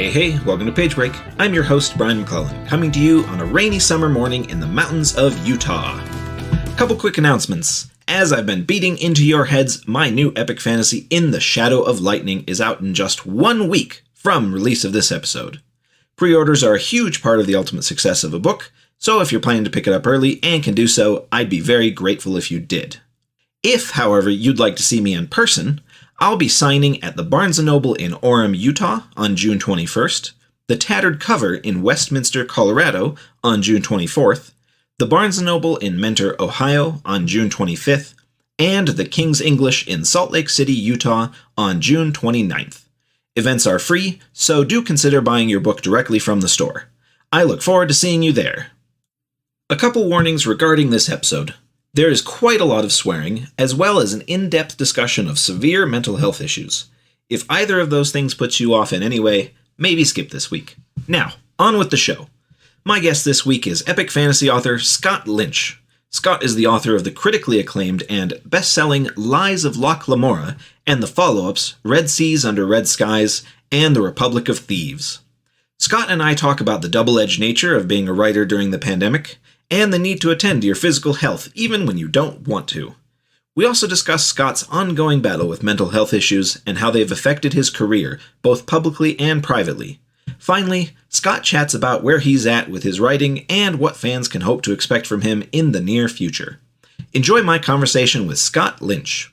Hey, welcome to Page Break. I'm your host, Brian McClellan, coming to you on a rainy summer morning in the mountains of Utah. Couple quick announcements. As I've been beating into your heads, my new epic fantasy In the Shadow of Lightning is out in just 1 week from release of this episode. Pre-orders are a huge part of the ultimate success of a book, so if you're planning to pick it up early and can do so, I'd be very grateful if you did. If, however, you'd like to see me in person, I'll be signing at the Barnes & Noble in Orem, Utah on June 21st, the Tattered Cover in Westminster, Colorado on June 24th, the Barnes & Noble in Mentor, Ohio on June 25th, and the King's English in Salt Lake City, Utah on June 29th. Events are free, so do consider buying your book directly from the store. I look forward to seeing you there. A couple warnings regarding this episode. There is quite a lot of swearing, as well as an in-depth discussion of severe mental health issues. If either of those things puts you off in any way, maybe skip this week. Now, on with the show. My guest this week is epic fantasy author Scott Lynch. Scott is the author of the critically acclaimed and best-selling Lies of Locke Lamora, and the follow-ups Red Seas Under Red Skies and The Republic of Thieves. Scott and I talk about the double-edged nature of being a writer during the pandemic, and the need to attend to your physical health even when you don't want to. We also discuss Scott's ongoing battle with mental health issues and how they've affected his career, both publicly and privately. Finally, Scott chats about where he's at with his writing and what fans can hope to expect from him in the near future. Enjoy my conversation with Scott Lynch.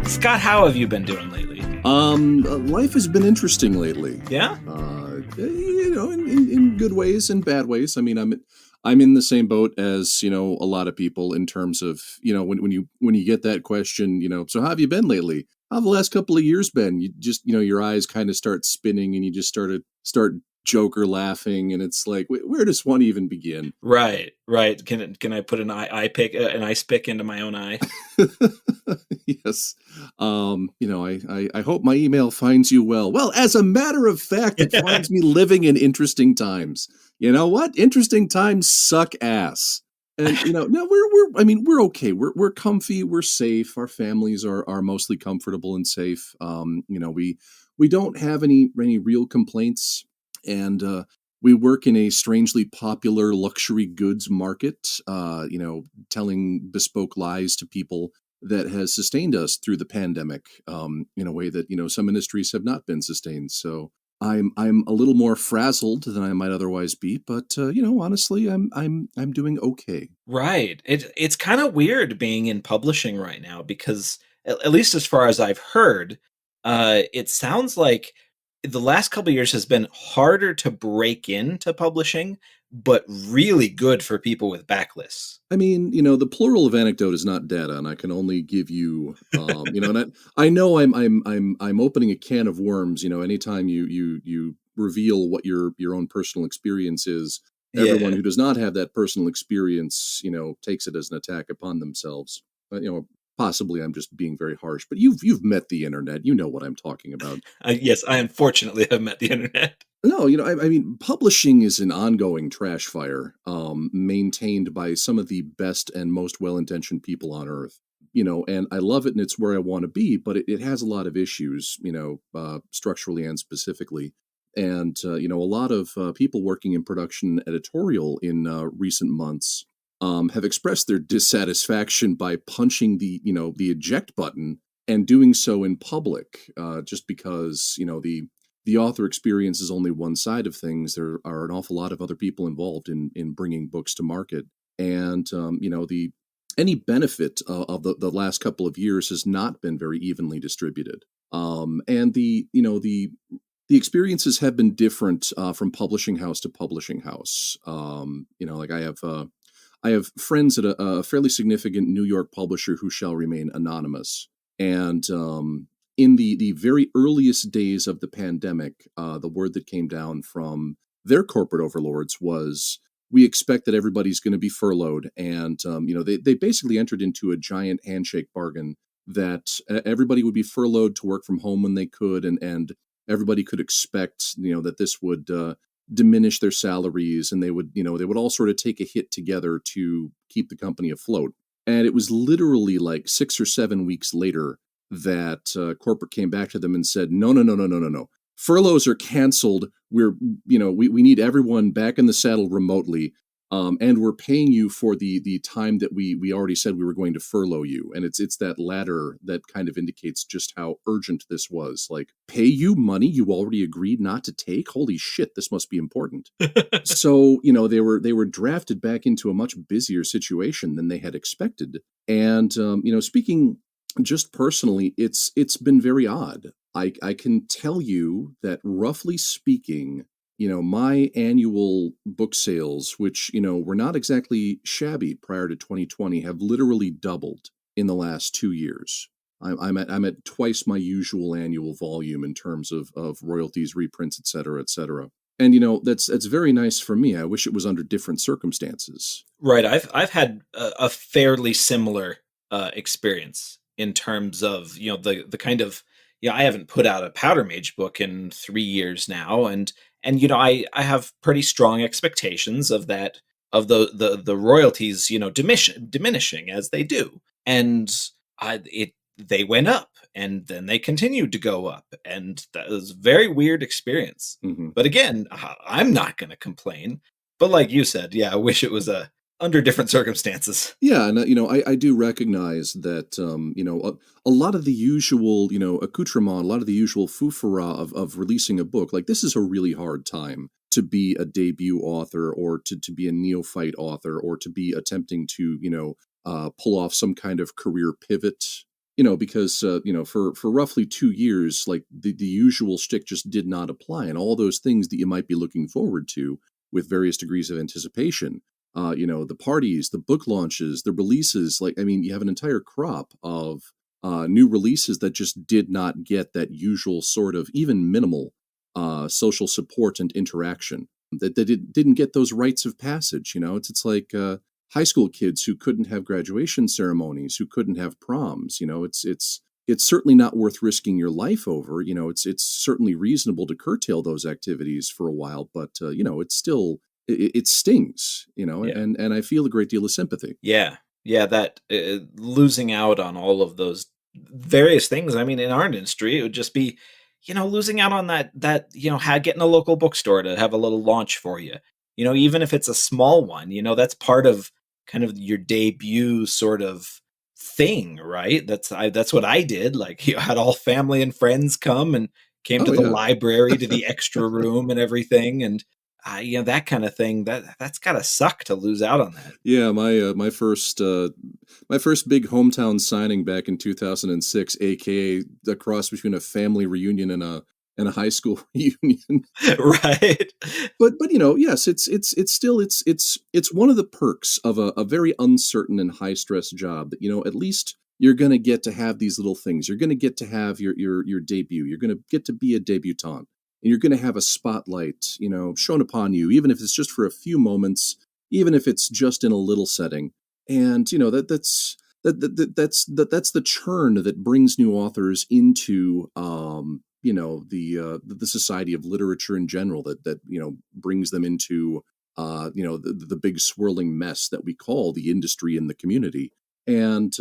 Scott, how have you been doing lately? Life has been interesting lately. Yeah? In good ways and bad ways. I mean, I'm in the same boat as, a lot of people in terms of, when you get that question, so how have you been lately? How have the last couple of years been? You just, your eyes kind of start spinning and you just start Joker laughing, and it's like, where does one even begin? Right. Can I put an ice pick into my own eye? Yes. I hope my email finds you well. Well, as a matter of fact, it finds me living in interesting times. You know what? Interesting times suck ass. And no, we're okay. We're comfy. We're safe. Our families are mostly comfortable and safe. We don't have any real complaints. And we work in a strangely popular luxury goods market, telling bespoke lies to people that has sustained us through the pandemic in a way that, some industries have not been sustained. So I'm a little more frazzled than I might otherwise be. But, honestly, I'm doing okay. Right. It's kind of weird being in publishing right now because, at least as far as I've heard, it sounds like the last couple of years has been harder to break into publishing, but really good for people with backlists. I mean, the plural of anecdote is not data, and I can only give you, and I know I'm opening a can of worms. Anytime you reveal what your own personal experience is, everyone who does not have that personal experience, takes it as an attack upon themselves. But, possibly I'm just being very harsh, but you've met the internet. You know what I'm talking about. Yes, I unfortunately have met the internet. No, I mean, publishing is an ongoing trash fire, maintained by some of the best and most well-intentioned people on earth. And I love it, and it's where I want to be, but it has a lot of issues, structurally and specifically. And, a lot of people working in production editorial in recent months have expressed their dissatisfaction by punching the eject button and doing so in public, just because, the author experience is only one side of things. There are an awful lot of other people involved in bringing books to market. And, any benefit of the last couple of years has not been very evenly distributed. And the experiences have been different from publishing house to publishing house. I have friends at a fairly significant New York publisher who shall remain anonymous. And in the very earliest days of the pandemic, the word that came down from their corporate overlords was, we expect that everybody's going to be furloughed. And, they basically entered into a giant handshake bargain that everybody would be furloughed to work from home when they could. And everybody could expect, that this would diminish their salaries, and they would all sort of take a hit together to keep the company afloat. And it was literally like 6 or 7 weeks later that corporate came back to them and said, no, no, no, no, no, no, no. Furloughs are canceled. We need everyone back in the saddle remotely. And we're paying you for the time that we already said we were going to furlough you. And it's that latter that kind of indicates just how urgent this was. Like, pay you money you already agreed not to take? Holy shit, this must be important. So, they were drafted back into a much busier situation than they had expected. And speaking just personally, it's been very odd. I can tell you that, roughly speaking, my annual book sales, which, were not exactly shabby prior to 2020, have literally doubled in the last 2 years. I'm at twice my usual annual volume in terms of royalties, reprints, et cetera, et cetera. And that's very nice for me. I wish it was under different circumstances. Right. I've had a fairly similar experience in terms of the kind of I haven't put out a Powder Mage book in 3 years now, and I have pretty strong expectations of that, of the royalties diminishing as they do, and they went up and then they continued to go up, and that was a very weird experience. Mm-hmm. But again, I'm not going to complain. But like you said, I wish it was under different circumstances. Yeah, and I do recognize that a lot of the usual accoutrement, a lot of the usual foufara of releasing a book, like, this is a really hard time to be a debut author, or to be a neophyte author, or to be attempting to pull off some kind of career pivot. Because for roughly 2 years, like, the usual shtick just did not apply, and all those things that you might be looking forward to with various degrees of anticipation. The parties, the book launches, the releases, you have an entire crop of new releases that just did not get that usual sort of even minimal social support and interaction. That they didn't get those rites of passage. It's like high school kids who couldn't have graduation ceremonies, who couldn't have proms. It's certainly not worth risking your life over. It's certainly reasonable to curtail those activities for a while, but it's still. It stings, and I feel a great deal of sympathy. Yeah, that losing out on all of those various things. I mean, in our industry, it would just be, losing out on that getting a local bookstore to have a little launch for you. Even if it's a small one, that's part of kind of your debut sort of thing, right? That's what I did. Like, you had all family and friends come and came to the library, to the extra room and everything, and that kind of thing. That's gotta suck to lose out on that. Yeah, my first big hometown signing back in 2006, aka the cross between a family reunion and a high school reunion. Right. But yes, it's still one of the perks of a very uncertain and high stress job, that at least you're gonna get to have these little things. You're gonna get to have your debut. You're gonna get to be a debutante. And you're going to have a spotlight, shown upon you, even if it's just for a few moments, even if it's just in a little setting. And that's the churn that brings new authors into the society of literature in general. That brings them into the big swirling mess that we call the industry and the community. And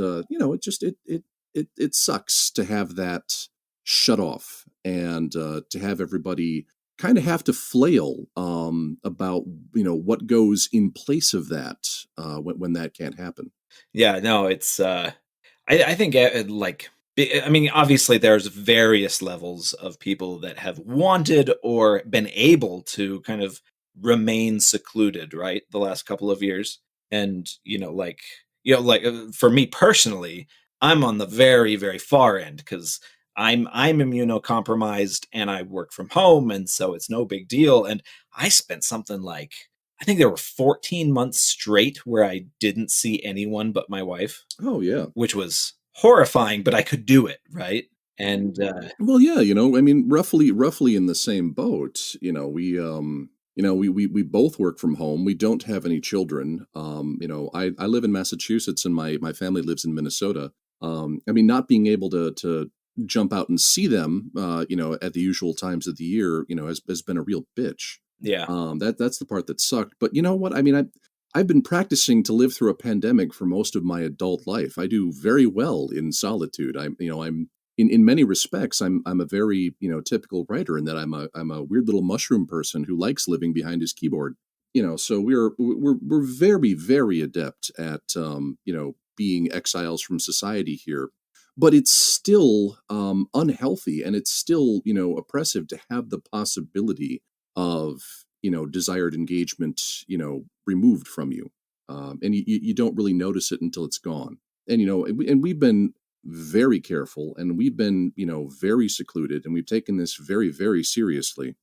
it sucks to have that shut off, and to have everybody kind of have to flail about what goes in place of that when that can't happen. Yeah, no, it's I think obviously there's various levels of people that have wanted or been able to kind of remain secluded, right, the last couple of years. And for me personally, I'm on the very, very far end, because I'm immunocompromised and I work from home, and so it's no big deal. And I spent something like, I think there were 14 months straight where I didn't see anyone but my wife. Oh yeah, which was horrifying, but I could do it, right? And well, yeah, roughly in the same boat. We both work from home. We don't have any children. I live in Massachusetts, and my family lives in Minnesota. Not being able to jump out and see them, at the usual times of the year, has been a real bitch. Yeah. That's the part that sucked. But you know what? I've been practicing to live through a pandemic for most of my adult life. I do very well in solitude. I'm in many respects, I'm a very, typical writer in that I'm a weird little mushroom person who likes living behind his keyboard. So we're very, very adept at, being exiles from society here. But it's still unhealthy, and it's still, oppressive to have the possibility of, desired engagement, removed from you. And you don't really notice it until it's gone. And, and we've been very careful, and we've been, very secluded, and we've taken this very, very seriously.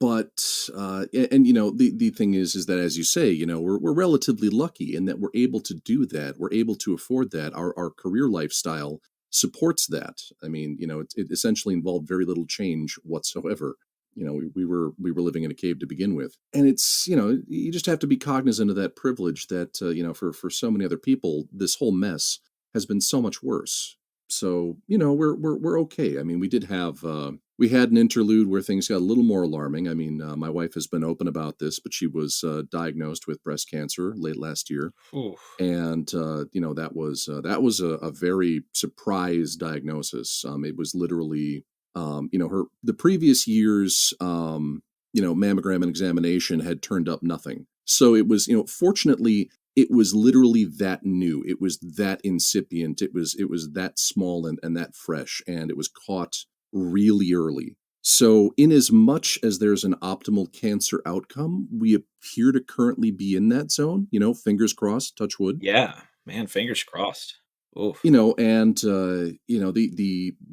But the thing is that, as you say, we're relatively lucky in that we're able to do that. We're able to afford that. Our career lifestyle supports that. I mean, it essentially involved very little change whatsoever. We were living in a cave to begin with, and it's, you just have to be cognizant of that privilege that, for so many other people, this whole mess has been so much worse. So, we're okay. I mean, we had an interlude where things got a little more alarming. I mean, my wife has been open about this, but she was diagnosed with breast cancer late last year. Oof. And that was a very surprise diagnosis. It was literally, her the previous year's mammogram and examination had turned up nothing. So it was, fortunately, it was literally that new. It was that incipient. It was that small and that fresh, and it was caught really early. So, in as much as there's an optimal cancer outcome, we appear to currently be in that zone. Fingers crossed, touch wood. Yeah, man, fingers crossed. Oof. And the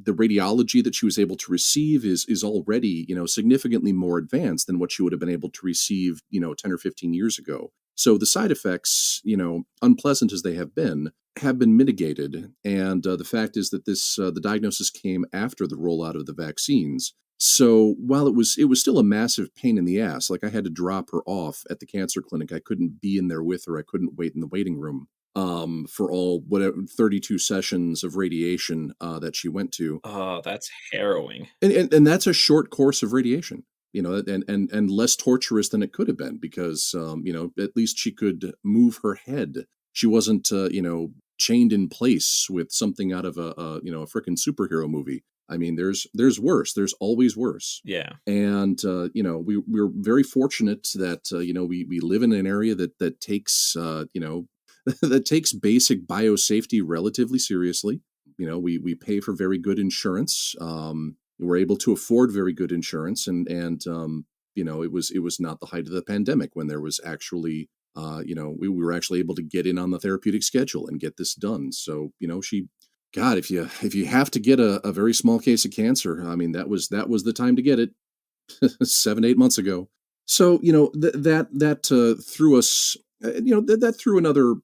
radiology that she was able to receive is already, significantly more advanced than what she would have been able to receive, 10 or 15 years ago. So the side effects, unpleasant as they have been mitigated. And the fact is that the diagnosis came after the rollout of the vaccines. So while it was still a massive pain in the ass, like I had to drop her off at the cancer clinic. I couldn't be in there with her. I couldn't wait in the waiting room for all whatever 32 sessions of radiation that she went to. Oh, that's harrowing. And that's a short course of radiation, and less torturous than it could have been because, at least she could move her head. She wasn't, chained in place with something out of a frickin' superhero movie. I mean, there's worse. There's always worse. Yeah. And, we're very fortunate that, we live in an area that takes, that takes basic biosafety relatively seriously. We pay for very good insurance. We're able to afford very good insurance, and it was not the height of the pandemic when there was actually, we were actually able to get in on the therapeutic schedule and get this done. So, God, if you have to get a very small case of cancer, I mean, that was the time to get it 7-8 months ago. So, that threw us, that threw another,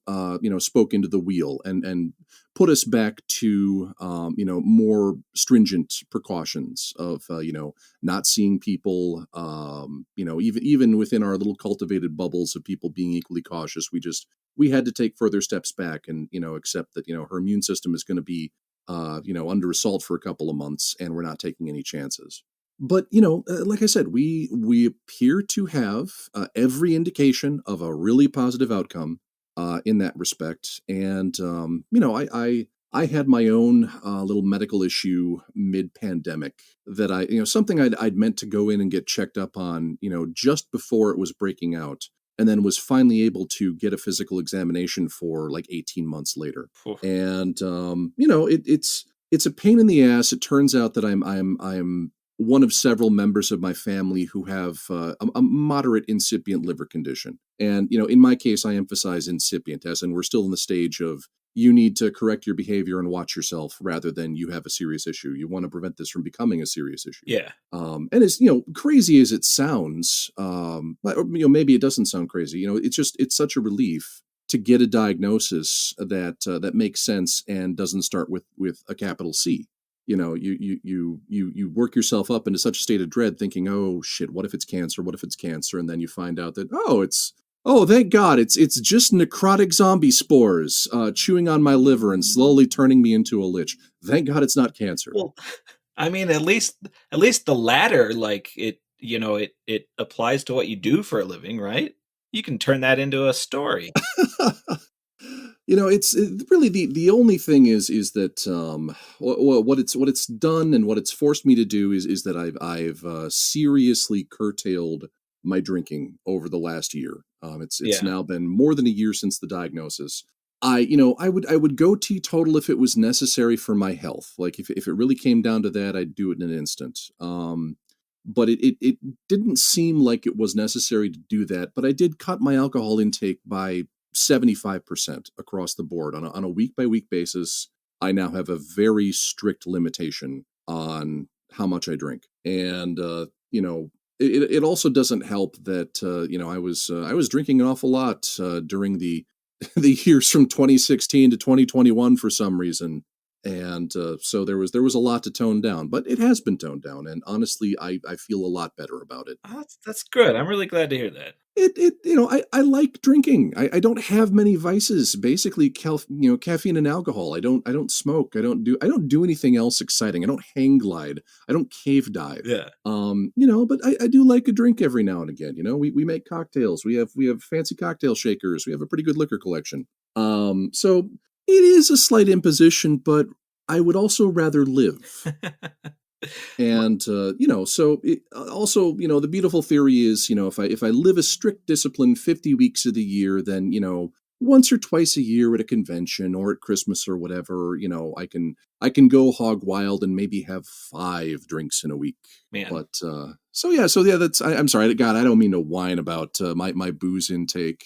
spoke into the wheel and put us back to, more stringent precautions of, not seeing people, even within our little cultivated bubbles of people being equally cautious. We had to take further steps back and, accept that, her immune system is going to be, under assault for a couple of months, and we're not taking any chances. But, like I said, we appear to have every indication of a really positive outcome in that respect. And, I had my own little medical issue mid-pandemic that something I'd meant to go in and get checked up on, just before it was breaking out, and then was finally able to get a physical examination for like 18 months later. Oof. And, it's a pain in the ass. It turns out that I'm one of several members of my family who have a moderate incipient liver condition. And, in my case, I emphasize incipient, as in we're still in the stage of you need to correct your behavior and watch yourself rather than you have a serious issue. You want to prevent this from becoming a serious issue. Yeah. And as, crazy as it sounds, maybe it doesn't sound crazy. It's such a relief to get a diagnosis that makes sense and doesn't start with a capital C. You work yourself up into such a state of dread thinking, oh shit, what if it's cancer? What if it's cancer? And then you find out that, thank God, it's just necrotic zombie spores chewing on my liver and slowly turning me into a lich. Thank God it's not cancer. Well, I mean, at least the latter, like it applies to what you do for a living, right? You can turn that into a story. It's really the only thing is that what it's done and what it's forced me to do is that I've seriously curtailed my drinking over the last year. It's Yeah. now been more than a year since the diagnosis. I would go teetotal if it was necessary for my health. Like if it really came down to that, I'd do it in an instant. But it didn't seem like it was necessary to do that. But I did cut my alcohol intake by 75% across the board on a week by week basis. I now have a very strict limitation on how much I drink. And, it also doesn't help that, I was drinking an awful lot during the, the years from 2016 to 2021 for some reason. And so there was a lot to tone down, but it has been toned down. And honestly, I feel a lot better about it. Oh, that's good. I'm really glad to hear that. I like drinking. I don't have many vices. Basically, caffeine and alcohol. I don't smoke. I don't do anything else exciting. I don't hang glide. I don't cave dive. Yeah. But I do like a drink every now and again. We make cocktails. We have fancy cocktail shakers. We have a pretty good liquor collection. So it is a slight imposition, but I would also rather live. And also, the beautiful theory is, if I live a strict discipline 50 weeks of the year, then once or twice a year at a convention or at Christmas or whatever, I can go hog wild and maybe have 5 drinks in a week. Man. But so yeah, I'm sorry, God, I don't mean to whine about my booze intake.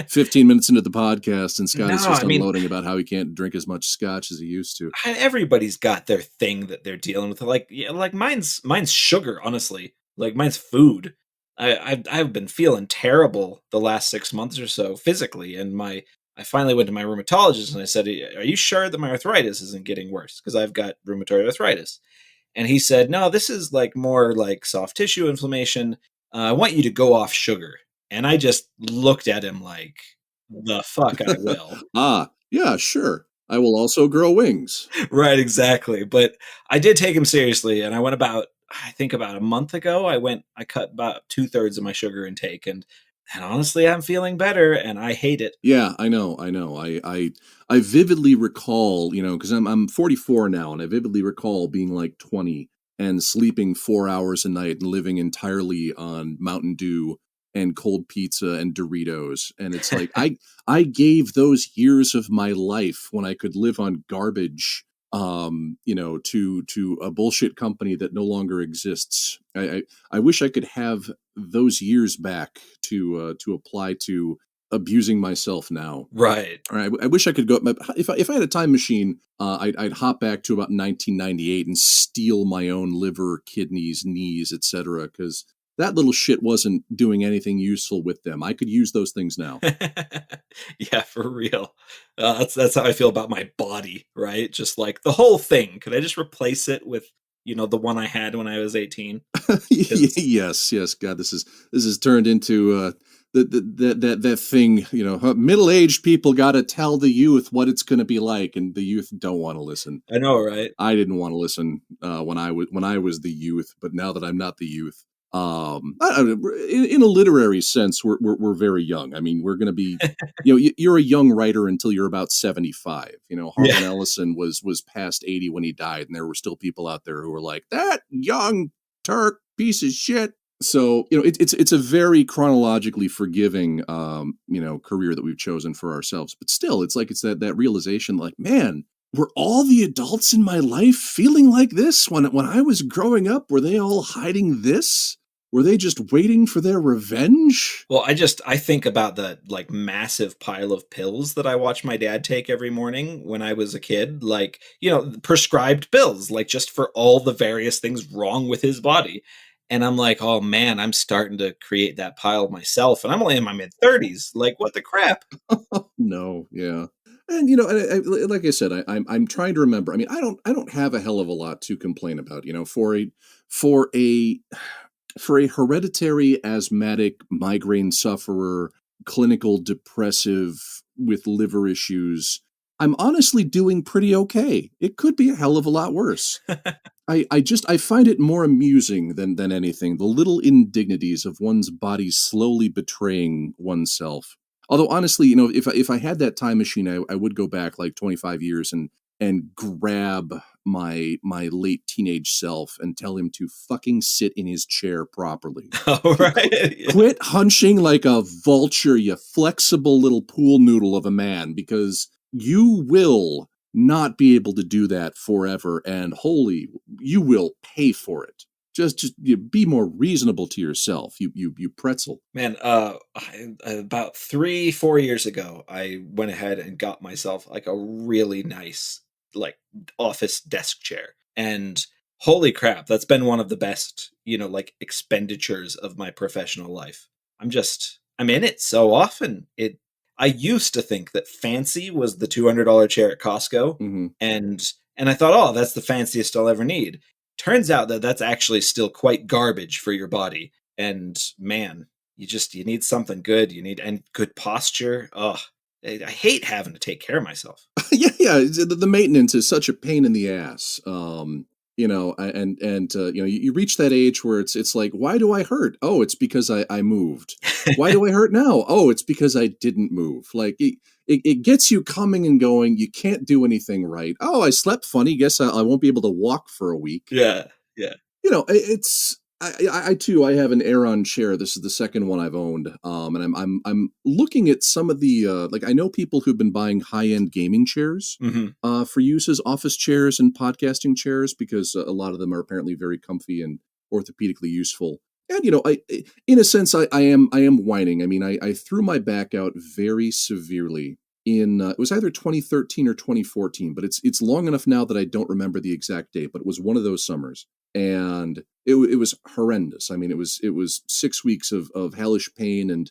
15 minutes into the podcast, and Scott is No, just I mean, unloading about how he can't drink as much scotch as he used to. everybody's got their thing that they're dealing with. Like, yeah, like mine's sugar, honestly. Like mine's food. I've been feeling terrible the last 6 months or so physically, and I finally went to my rheumatologist and I said, "Are you sure that my arthritis isn't getting worse? Because I've got rheumatoid arthritis." And he said, "No, this is like more like soft tissue inflammation. I want you to go off sugar." And I just looked at him like, "The fuck I will." Yeah, sure. I will also grow wings. Right, exactly. But I did take him seriously, and I think about a month ago, I cut about 2/3 of my sugar intake, and honestly, I'm feeling better, and I hate it. Yeah, I know, I know. I vividly recall, because I'm 44 now, and I vividly recall being like 20 and sleeping 4 hours a night and living entirely on Mountain Dew and cold pizza and Doritos. And it's like I gave those years of my life when I could live on garbage, to a bullshit company that no longer exists. I wish I could have those years back to apply to abusing myself now. Right. Or I wish I could go. If I had a time machine, I'd hop back to about 1998 and steal my own liver, kidneys, knees, etc. Because that little shit wasn't doing anything useful with them. I could use those things now. Yeah, for real. That's how I feel about my body, right? Just like the whole thing. Could I just replace it with, the one I had when I was 18? 'Cause- Yes, yes. God, this is turned into that thing. Middle-aged people got to tell the youth what it's going to be like, and the youth don't want to listen. I know, right? I didn't want to listen when I was the youth, but now that I'm not the youth, in a literary sense, we're very young. I mean, we're going to be, you're a young writer until you're about 75. Harlan Yeah. Ellison was past 80 when he died, and there were still people out there who were like, that young Turk piece of shit. So it's a very chronologically forgiving career that we've chosen for ourselves, but still it's that realization, like, man, were all the adults in my life feeling like this when I was growing up? Were they all hiding this? Were they just waiting for their revenge? Well, I think about the like massive pile of pills that I watched my dad take every morning when I was a kid, like, prescribed pills, like just for all the various things wrong with his body. And I'm like, "Oh man, I'm starting to create that pile myself, and I'm only in my mid-30s. Like, what the crap?" No, yeah. And like I said, I'm trying to remember. I mean, I don't have a hell of a lot to complain about. For a for a hereditary asthmatic migraine sufferer, clinical depressive with liver issues, I'm honestly doing pretty okay. It could be a hell of a lot worse. I find it more amusing than anything, the little indignities of one's body slowly betraying oneself. Although honestly, if I had that time machine, I would go back like 25 years and grab my late teenage self and tell him to fucking sit in his chair properly. Oh, right. Yeah. Quit hunching like a vulture, you flexible little pool noodle of a man, because you will not be able to do that forever, and you will pay for it. Just you be more reasonable to yourself, you pretzel. Man, about 3-4 years ago, I went ahead and got myself like a really nice like office desk chair, and holy crap, that's been one of the best, like expenditures of my professional life. I'm in it so often. I used to think that fancy was the $200 chair at Costco, Mm-hmm. and I thought, oh, that's the fanciest I'll ever need. Turns out that that's actually still quite garbage for your body. And man, you need something good. And good posture. Oh, I hate having to take care of myself. Yeah. The maintenance is such a pain in the ass. You reach that age where it's like, why do I hurt? Oh, it's because I moved. Why do I hurt now? Oh, it's because I didn't move. Like it gets you coming and going. You can't do anything right. Oh, I slept funny. Guess I won't be able to walk for a week. Yeah, yeah. I too, I have an Aeron chair. This is the second one I've owned. And I'm looking at some of the like, I know people who've been buying high-end gaming chairs for use as office chairs and podcasting chairs, because a lot of them are apparently very comfy and orthopedically useful. And in a sense, I am whining. I mean, I threw my back out very severely in it was either 2013 or 2014, but it's long enough now that I don't remember the exact date. But it was one of those summers, and it was horrendous. I mean, it was 6 weeks of hellish pain, and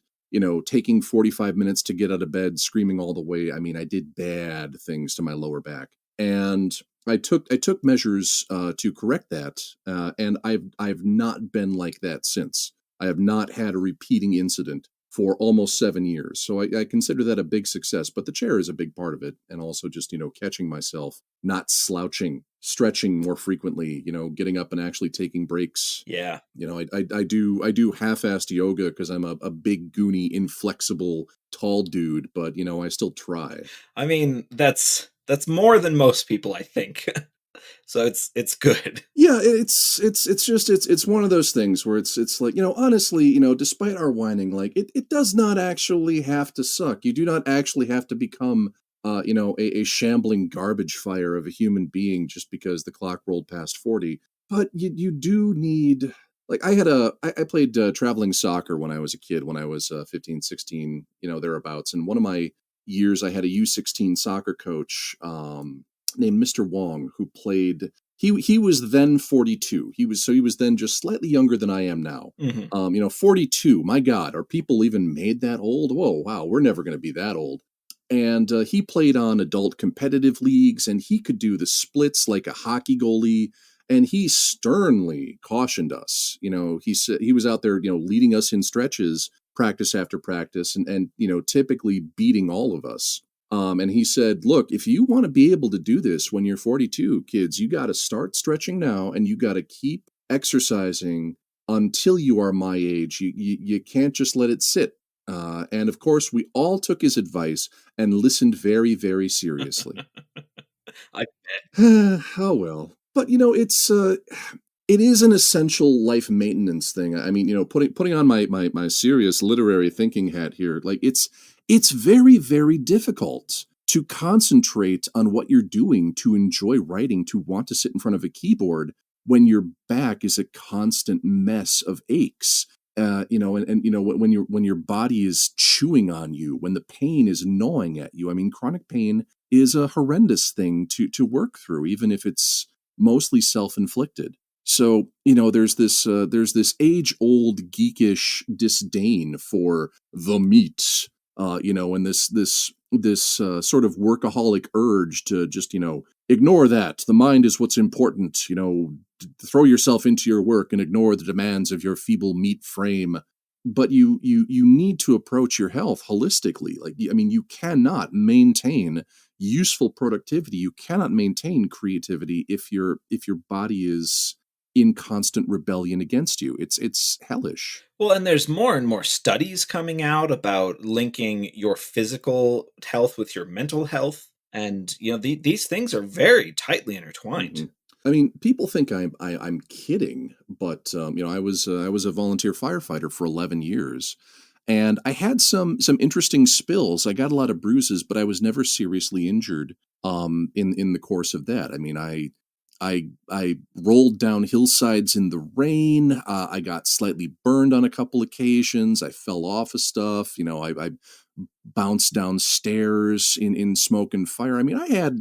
taking 45 minutes to get out of bed, screaming all the way. I mean, I did bad things to my lower back, and I took measures to correct that, and I've not been like that since. I have not had a repeating incident for almost 7 years. So I consider that a big success, but the chair is a big part of it. And also just, catching myself, not slouching, stretching more frequently, getting up and actually taking breaks. Yeah. I do half-assed yoga because I'm a big, goony, inflexible, tall dude, but, I still try. I mean, that's more than most people, I think. So it's good. Yeah, it's one of those things where it's like, honestly, despite our whining, like it does not actually have to suck. You do not actually have to become a shambling garbage fire of a human being just because the clock rolled past 40. But you do need, like, I played traveling soccer when I was a kid, when I was 15, 16, thereabouts. And one of my years I had a U16 soccer coach named Mr. Wong, who played. He was then 42. He was then just slightly younger than I am now. 42. My God, are people even made that old? Whoa, wow, we're never going to be that old. And he played on adult competitive leagues, and he could do the splits like a hockey goalie. And he sternly cautioned us. He said he was out there, leading us in stretches, practice after practice, and typically beating all of us. And he said, look, if you want to be able to do this when you're 42, kids, you got to start stretching now, and you got to keep exercising until you are my age. You can't just let it sit. And of course, we all took his advice and listened very, very seriously. I Oh, well. But, it is an essential life maintenance thing. I mean, putting on my serious literary thinking hat here, like it's very, very difficult to concentrate on what you're doing, to enjoy writing, to want to sit in front of a keyboard when your back is a constant mess of aches. When your body is chewing on you, when the pain is gnawing at you. I mean, chronic pain is a horrendous thing to work through, even if it's mostly self-inflicted. So, there's this age-old geekish disdain for the meat, and this sort of workaholic urge to just, ignore that. The mind is what's important, throw yourself into your work and ignore the demands of your feeble meat frame. But you need to approach your health holistically. Like, I mean, you cannot maintain useful productivity, you cannot maintain creativity if your body is in constant rebellion against you. It's hellish. Well, and there's more and more studies coming out about linking your physical health with your mental health, and these things are very tightly intertwined. Mhm. I mean, people think I'm kidding, but I was a volunteer firefighter for 11 years, and I had some interesting spills. I got a lot of bruises, but I was never seriously injured in the course of that. I mean, I rolled down hillsides in the rain. I got slightly burned on a couple occasions. I fell off of stuff. I bounced downstairs in smoke and fire. I mean, I had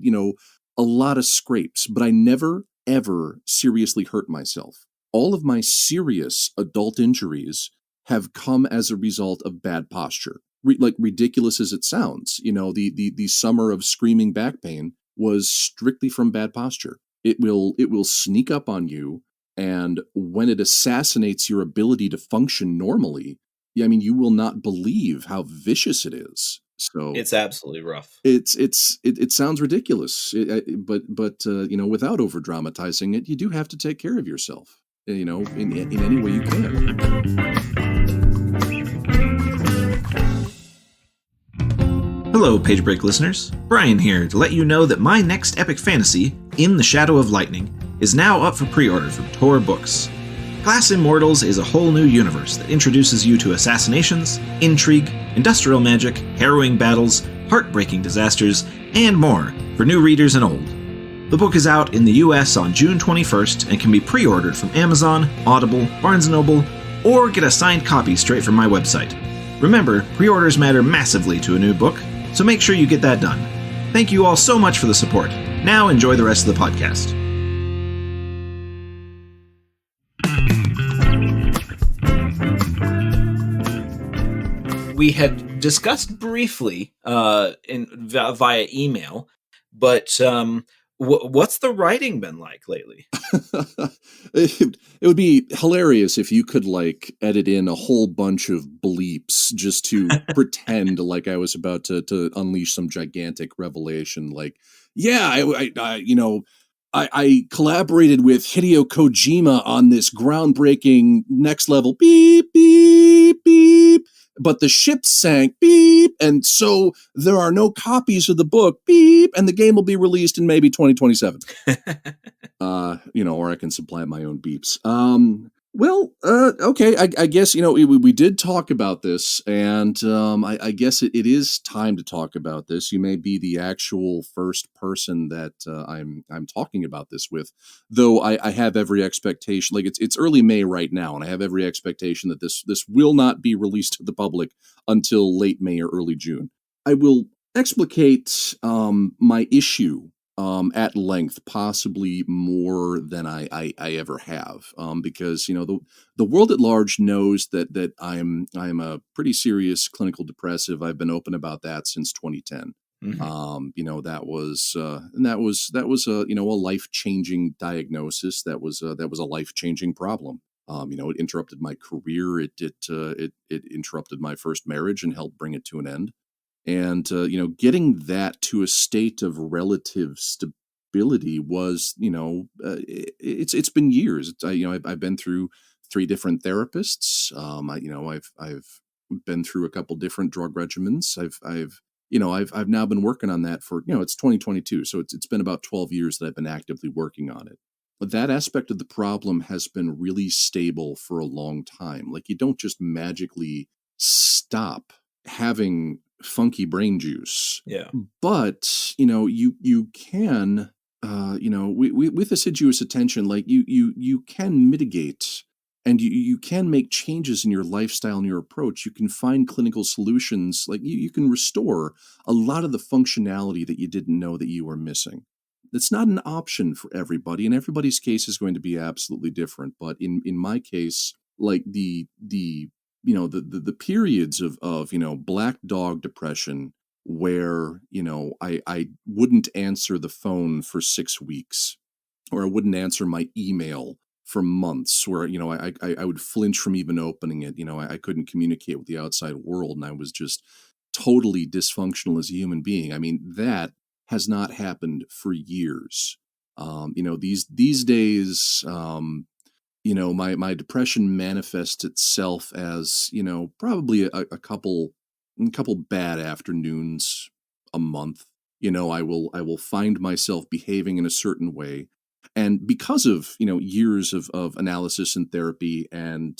a lot of scrapes, but I never ever seriously hurt myself. All of my serious adult injuries have come as a result of bad posture. Like ridiculous as it sounds, the summer of screaming back pain was strictly from bad posture. It will sneak up on you, and when it assassinates your ability to function normally, I mean, you will not believe how vicious it is. So It's absolutely rough. it sounds ridiculous, but without over dramatizing it, you do have to take care of yourself, in any way you can. Hello, Page Break listeners. Brian here to let you know that my next epic fantasy, In the Shadow of Lightning, is now up for pre-order from Tor Books. Glass Immortals is a whole new universe that introduces you to assassinations, intrigue, industrial magic, harrowing battles, heartbreaking disasters, and more for new readers and old. The book is out in the US on June 21st and can be pre-ordered from Amazon, Audible, Barnes & Noble, or get a signed copy straight from my website. Remember, pre-orders matter massively to a new book, so make sure you get that done. Thank you all so much for the support. Now enjoy the rest of the podcast. We had discussed briefly via email, but what's the writing been like lately? It would be hilarious if you could edit in a whole bunch of bleeps just to pretend like I was about to unleash some gigantic revelation. I collaborated with Hideo Kojima on this groundbreaking next level beep beep beep, but the ship sank beep, and so there are no copies of the book beep, and the game will be released in maybe 2027. Or I can supply my own beeps. Okay. I guess, we did talk about this, and I guess it is time to talk about this. You may be the actual first person that I'm talking about this with, though I have every expectation. It's early May right now, and I have every expectation that this will not be released to the public until late May or early June. I will explicate my issue at length, possibly more than I ever have, because the world at large knows that I'm a pretty serious clinical depressive. I've been open about that since 2010. Mm-hmm. That was a life-changing diagnosis. That was a life-changing problem. It interrupted my career. It interrupted my first marriage and helped bring it to an end. And, getting that to a state of relative stability was, it's been years. I've been through 3 different therapists. I've been through a couple different drug regimens. I've now been working on that for, it's 2022. So it's been about 12 years that I've been actively working on it. But that aspect of the problem has been really stable for a long time. You don't just magically stop having funky brain juice. Yeah. But, you can, with assiduous attention, you can mitigate, and you can make changes in your lifestyle and your approach. You can find clinical solutions. You can restore a lot of the functionality that you didn't know that you were missing. It's not an option for everybody, and everybody's case is going to be absolutely different. But in my case, the periods of black dog depression where I wouldn't answer the phone for 6 weeks, or I wouldn't answer my email for months, where I would flinch from even opening it. I couldn't communicate with the outside world, and I was just totally dysfunctional as a human being. I mean, that has not happened for years. These days, my depression manifests itself as, probably a couple bad afternoons a month. I will find myself behaving in a certain way. And because of, years of analysis and therapy and,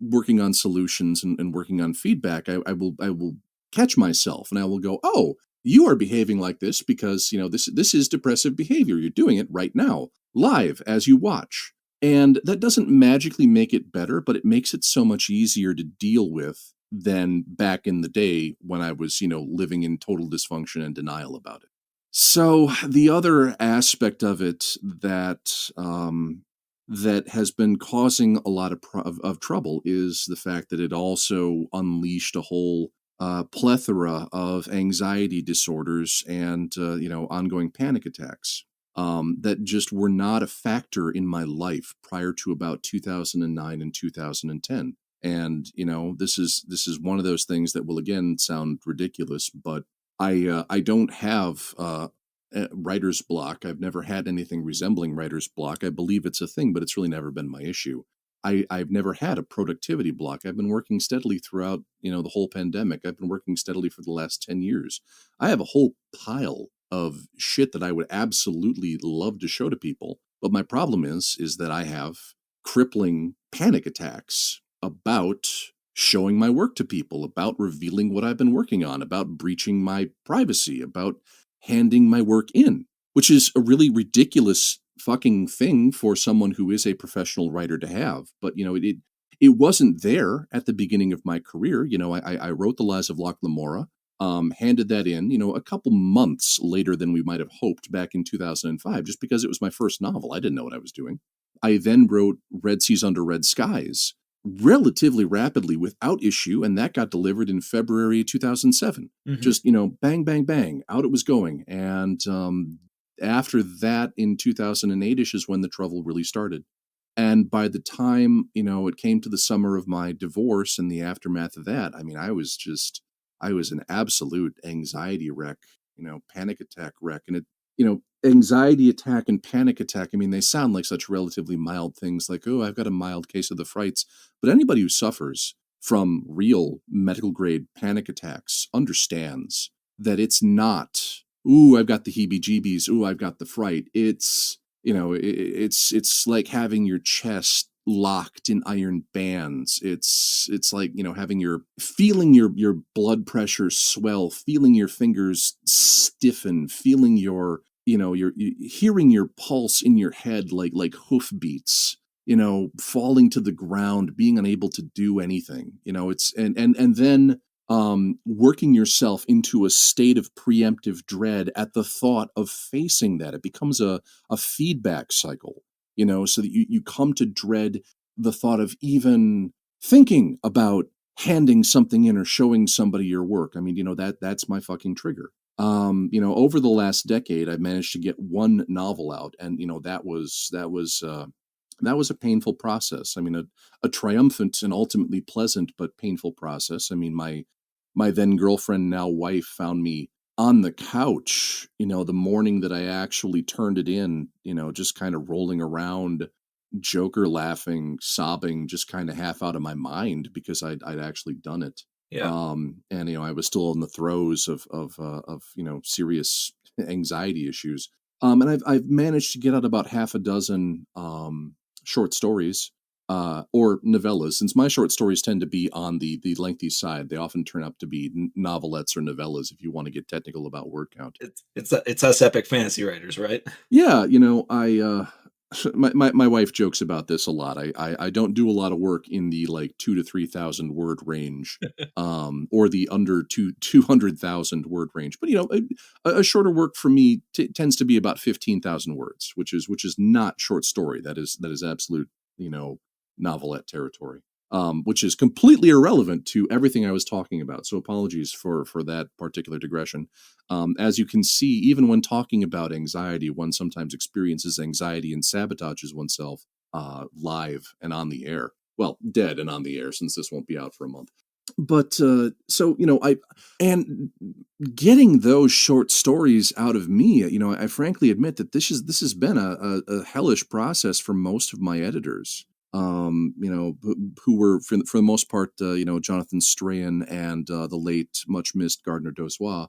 working on solutions and working on feedback, I will catch myself and I will go, oh, you are behaving like this because, this is depressive behavior. You're doing it right now, live as you watch. And that doesn't magically make it better, but it makes it so much easier to deal with than back in the day when I was, living in total dysfunction and denial about it. So the other aspect of it that has been causing a lot of trouble is the fact that it also unleashed a whole plethora of anxiety disorders and ongoing panic attacks that just were not a factor in my life prior to about 2009 and 2010. And this is one of those things that will again sound ridiculous, but I don't have writer's block. I've never had anything resembling writer's block. I believe it's a thing, but it's really never been my issue. I've never had a productivity block. I've been working steadily throughout, the whole pandemic. I've been working steadily for the last 10 years. I have a whole pile of shit that I would absolutely love to show to people. But my problem is that I have crippling panic attacks about showing my work to people, about revealing what I've been working on, about breaching my privacy, about handing my work in, which is a really ridiculous fucking thing for someone who is a professional writer to have. But, it wasn't there at the beginning of my career. I wrote The Lies of Locke Lamora, handed that in, a couple months later than we might have hoped back in 2005, just because it was my first novel. I didn't know what I was doing. I then wrote Red Seas Under Red Skies relatively rapidly without issue, and that got delivered in February 2007. Mm-hmm. Just, bang, bang, bang, out it was going. And after that, in 2008-ish is when the trouble really started. And by the time, it came to the summer of my divorce and the aftermath of that, I was an absolute anxiety wreck, panic attack wreck. And anxiety attack and panic attack, they sound like such relatively mild things like, oh, I've got a mild case of the frights. But anybody who suffers from real medical grade panic attacks understands that it's not, ooh, I've got the heebie-jeebies, ooh, I've got the fright. It's, it's like having your chest locked in iron bands. It's like, feeling your blood pressure swell, feeling your fingers stiffen, feeling your hearing your pulse in your head like hoofbeats, falling to the ground, being unable to do anything, it's and then working yourself into a state of preemptive dread at the thought of facing that. It becomes a feedback cycle, so that you come to dread the thought of even thinking about handing something in or showing somebody your work. That's my fucking trigger. Over the last decade, I've managed to get one novel out, and that was a painful process. A triumphant and ultimately pleasant but painful process. My then girlfriend, now wife, found me on the couch, the morning that I actually turned it in, just kind of rolling around, Joker laughing, sobbing, just kind of half out of my mind because I'd actually done it. Yeah. And I was still in the throes of serious anxiety issues. And I've managed to get out about half a dozen short stories or novellas. Since my short stories tend to be on the lengthy side, they often turn out to be novelettes or novellas if you want to get technical about word count. It's us epic fantasy writers, right? Yeah, my wife jokes about this a lot. I don't do a lot of work in the 2,000 to 3,000 word range, or the under 200,000 word range. But a shorter work for me tends to be about 15,000 words, which is not short story. That is absolute novelette territory. Which is completely irrelevant to everything I was talking about. So apologies for that particular digression. As you can see, even when talking about anxiety, one sometimes experiences anxiety and sabotages oneself live and on the air. Well, dead and on the air, since this won't be out for a month. But so I and getting those short stories out of me, I frankly admit that this has been a hellish process for most of my editors. Who were for the most part, Jonathan Strahan and the late much missed Gardner Dozois.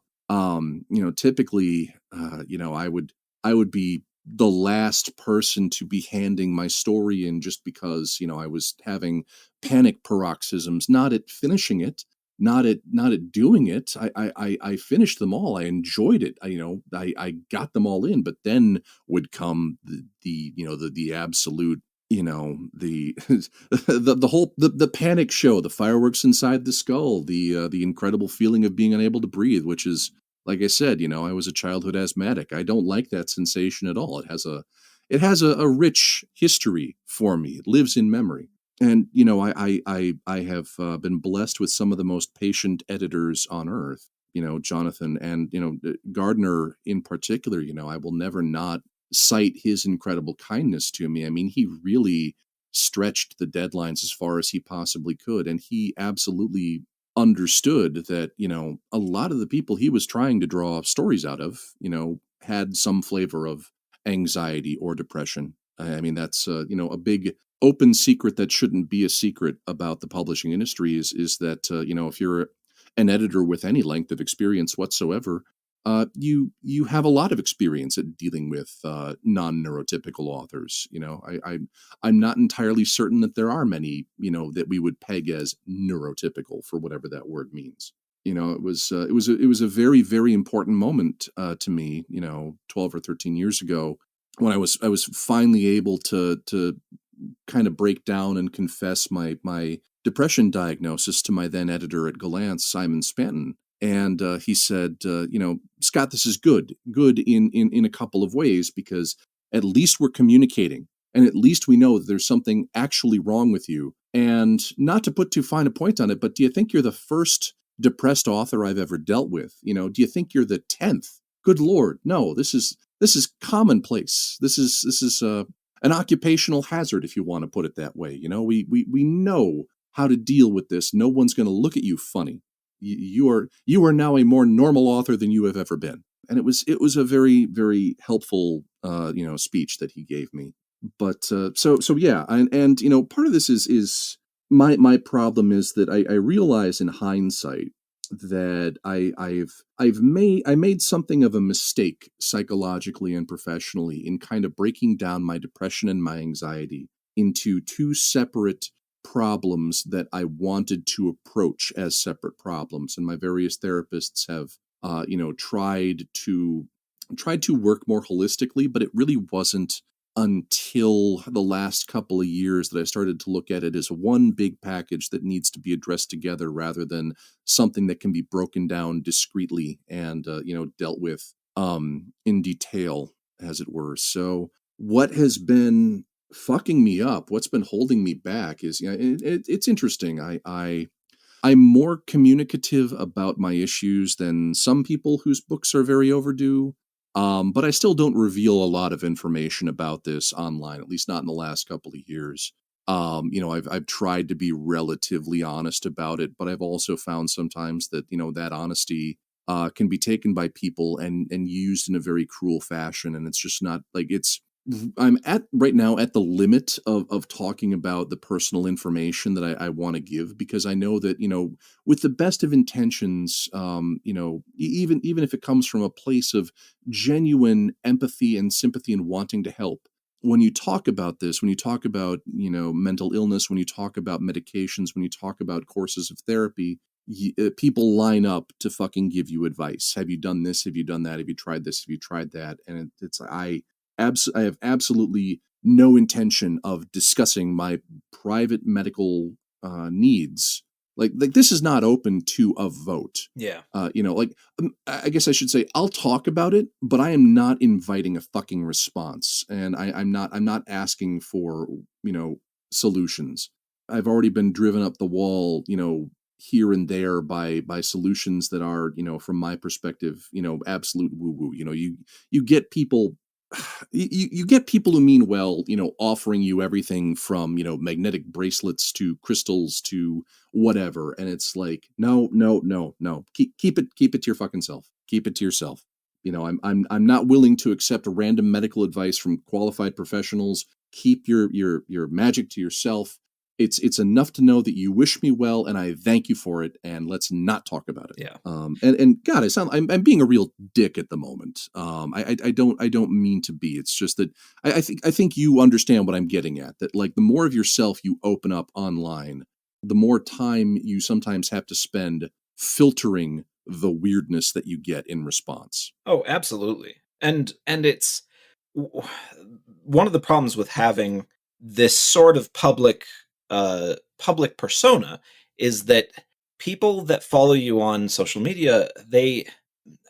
Typically, I would be the last person to be handing my story in just because I was having panic paroxysms, not at finishing it, not at doing it. I finished them all. I enjoyed it. I got them all in, but then would come the absolute the the whole the panic show, the fireworks inside the skull, the incredible feeling of being unable to breathe, which is, like I said, I was a childhood asthmatic. I don't like that sensation at all. It has a rich history for me. It lives in memory. And I have been blessed with some of the most patient editors on earth. Jonathan and Gardner in particular. I will never not cite his incredible kindness to me. I mean, he really stretched the deadlines as far as he possibly could, and he absolutely understood that a lot of the people he was trying to draw stories out of had some flavor of anxiety or depression. I mean, that's a big open secret that shouldn't be a secret about the publishing industry is that if you're an editor with any length of experience whatsoever, you have a lot of experience at dealing with non-neurotypical authors. I'm not entirely certain that there are many that we would peg as neurotypical, for whatever that word means. It was a very, very important moment to me. 12 or 13 years ago, when I was finally able to kind of break down and confess my depression diagnosis to my then editor at Gallant, Simon Spanton. And he said, Scott, this is good in a couple of ways, because at least we're communicating, and at least we know that there's something actually wrong with you. And not to put too fine a point on it, but do you think you're the first depressed author I've ever dealt with? Do you think you're the 10th? Good Lord, no. This is commonplace. This is an occupational hazard, if you want to put it that way. We know how to deal with this. No one's going to look at you funny. You are now a more normal author than you have ever been. And it was a very, very helpful speech that he gave me. But so yeah, and part of this is my problem is that I realize in hindsight that I made something of a mistake psychologically and professionally in kind of breaking down my depression and my anxiety into two separate problems that I wanted to approach as separate problems. And my various therapists have tried to work more holistically, but it really wasn't until the last couple of years that I started to look at it as one big package that needs to be addressed together, rather than something that can be broken down discreetly and dealt with in detail, as it were. So what has been fucking me up, what's been holding me back, is it's interesting. I'm more communicative about my issues than some people whose books are very overdue. But I still don't reveal a lot of information about this online, at least not in the last couple of years. I've tried to be relatively honest about it, but I've also found sometimes that that honesty can be taken by people and used in a very cruel fashion, and it's just not like it's. I'm at right now at the limit of talking about the personal information that I want to give, because I know that with the best of intentions, even if it comes from a place of genuine empathy and sympathy and wanting to help, when you talk about this, when you talk about mental illness, when you talk about medications, when you talk about courses of therapy, people line up to fucking give you advice. Have you done this? Have you done that? Have you tried this? Have you tried that? And I have absolutely no intention of discussing my private medical needs. Like this is not open to a vote. Yeah. I guess I should say I'll talk about it, but I am not inviting a fucking response, and I'm not asking for solutions. I've already been driven up the wall, here and there by solutions that are, from my perspective, absolute woo woo. You get people you get people who mean well, offering you everything from, magnetic bracelets to crystals to whatever. And it's like, no, no, no, no. Keep it to your fucking self. Keep it to yourself. I'm not willing to accept random medical advice from qualified professionals. Keep your magic to yourself. It's enough to know that you wish me well, and I thank you for it. And let's not talk about it. Yeah. And God, I'm being a real dick at the moment. I don't mean to be. It's just that I think you understand what I'm getting at. That like the more of yourself you open up online, the more time you sometimes have to spend filtering the weirdness that you get in response. Oh, absolutely. And it's one of the problems with having this sort of public persona is that people that follow you on social media, they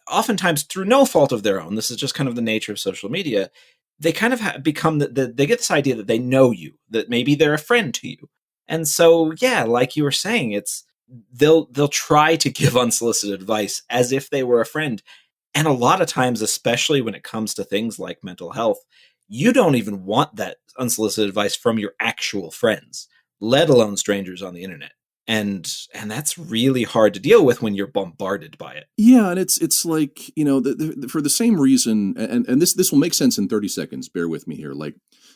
oftentimes through no fault of their own, this is just kind of the nature of social media, they kind of become they get this idea that they know you, that maybe they're a friend to you. And so, yeah, like you were saying, it's they'll try to give unsolicited advice as if they were a friend. And a lot of times, especially when it comes to things like mental health, you don't even want that unsolicited advice from your actual friends, let alone strangers on the internet. And that's really hard to deal with when you're bombarded by it. Yeah, and it's like, for the same reason, and this will make sense in 30 seconds, bear with me here. Like,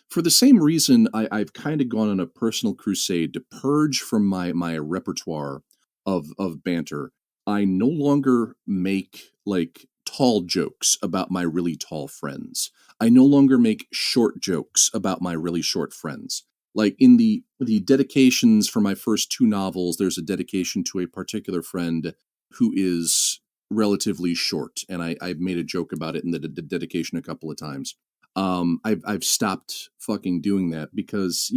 for the same reason, I've kind of gone on a personal crusade to purge from my repertoire of banter. I no longer make, like, tall jokes about my really tall friends. I no longer make short jokes about my really short friends. Like in the dedications for my first two novels, there's a dedication to a particular friend who is relatively short, and I've made a joke about it in the dedication a couple of times. I've stopped fucking doing that because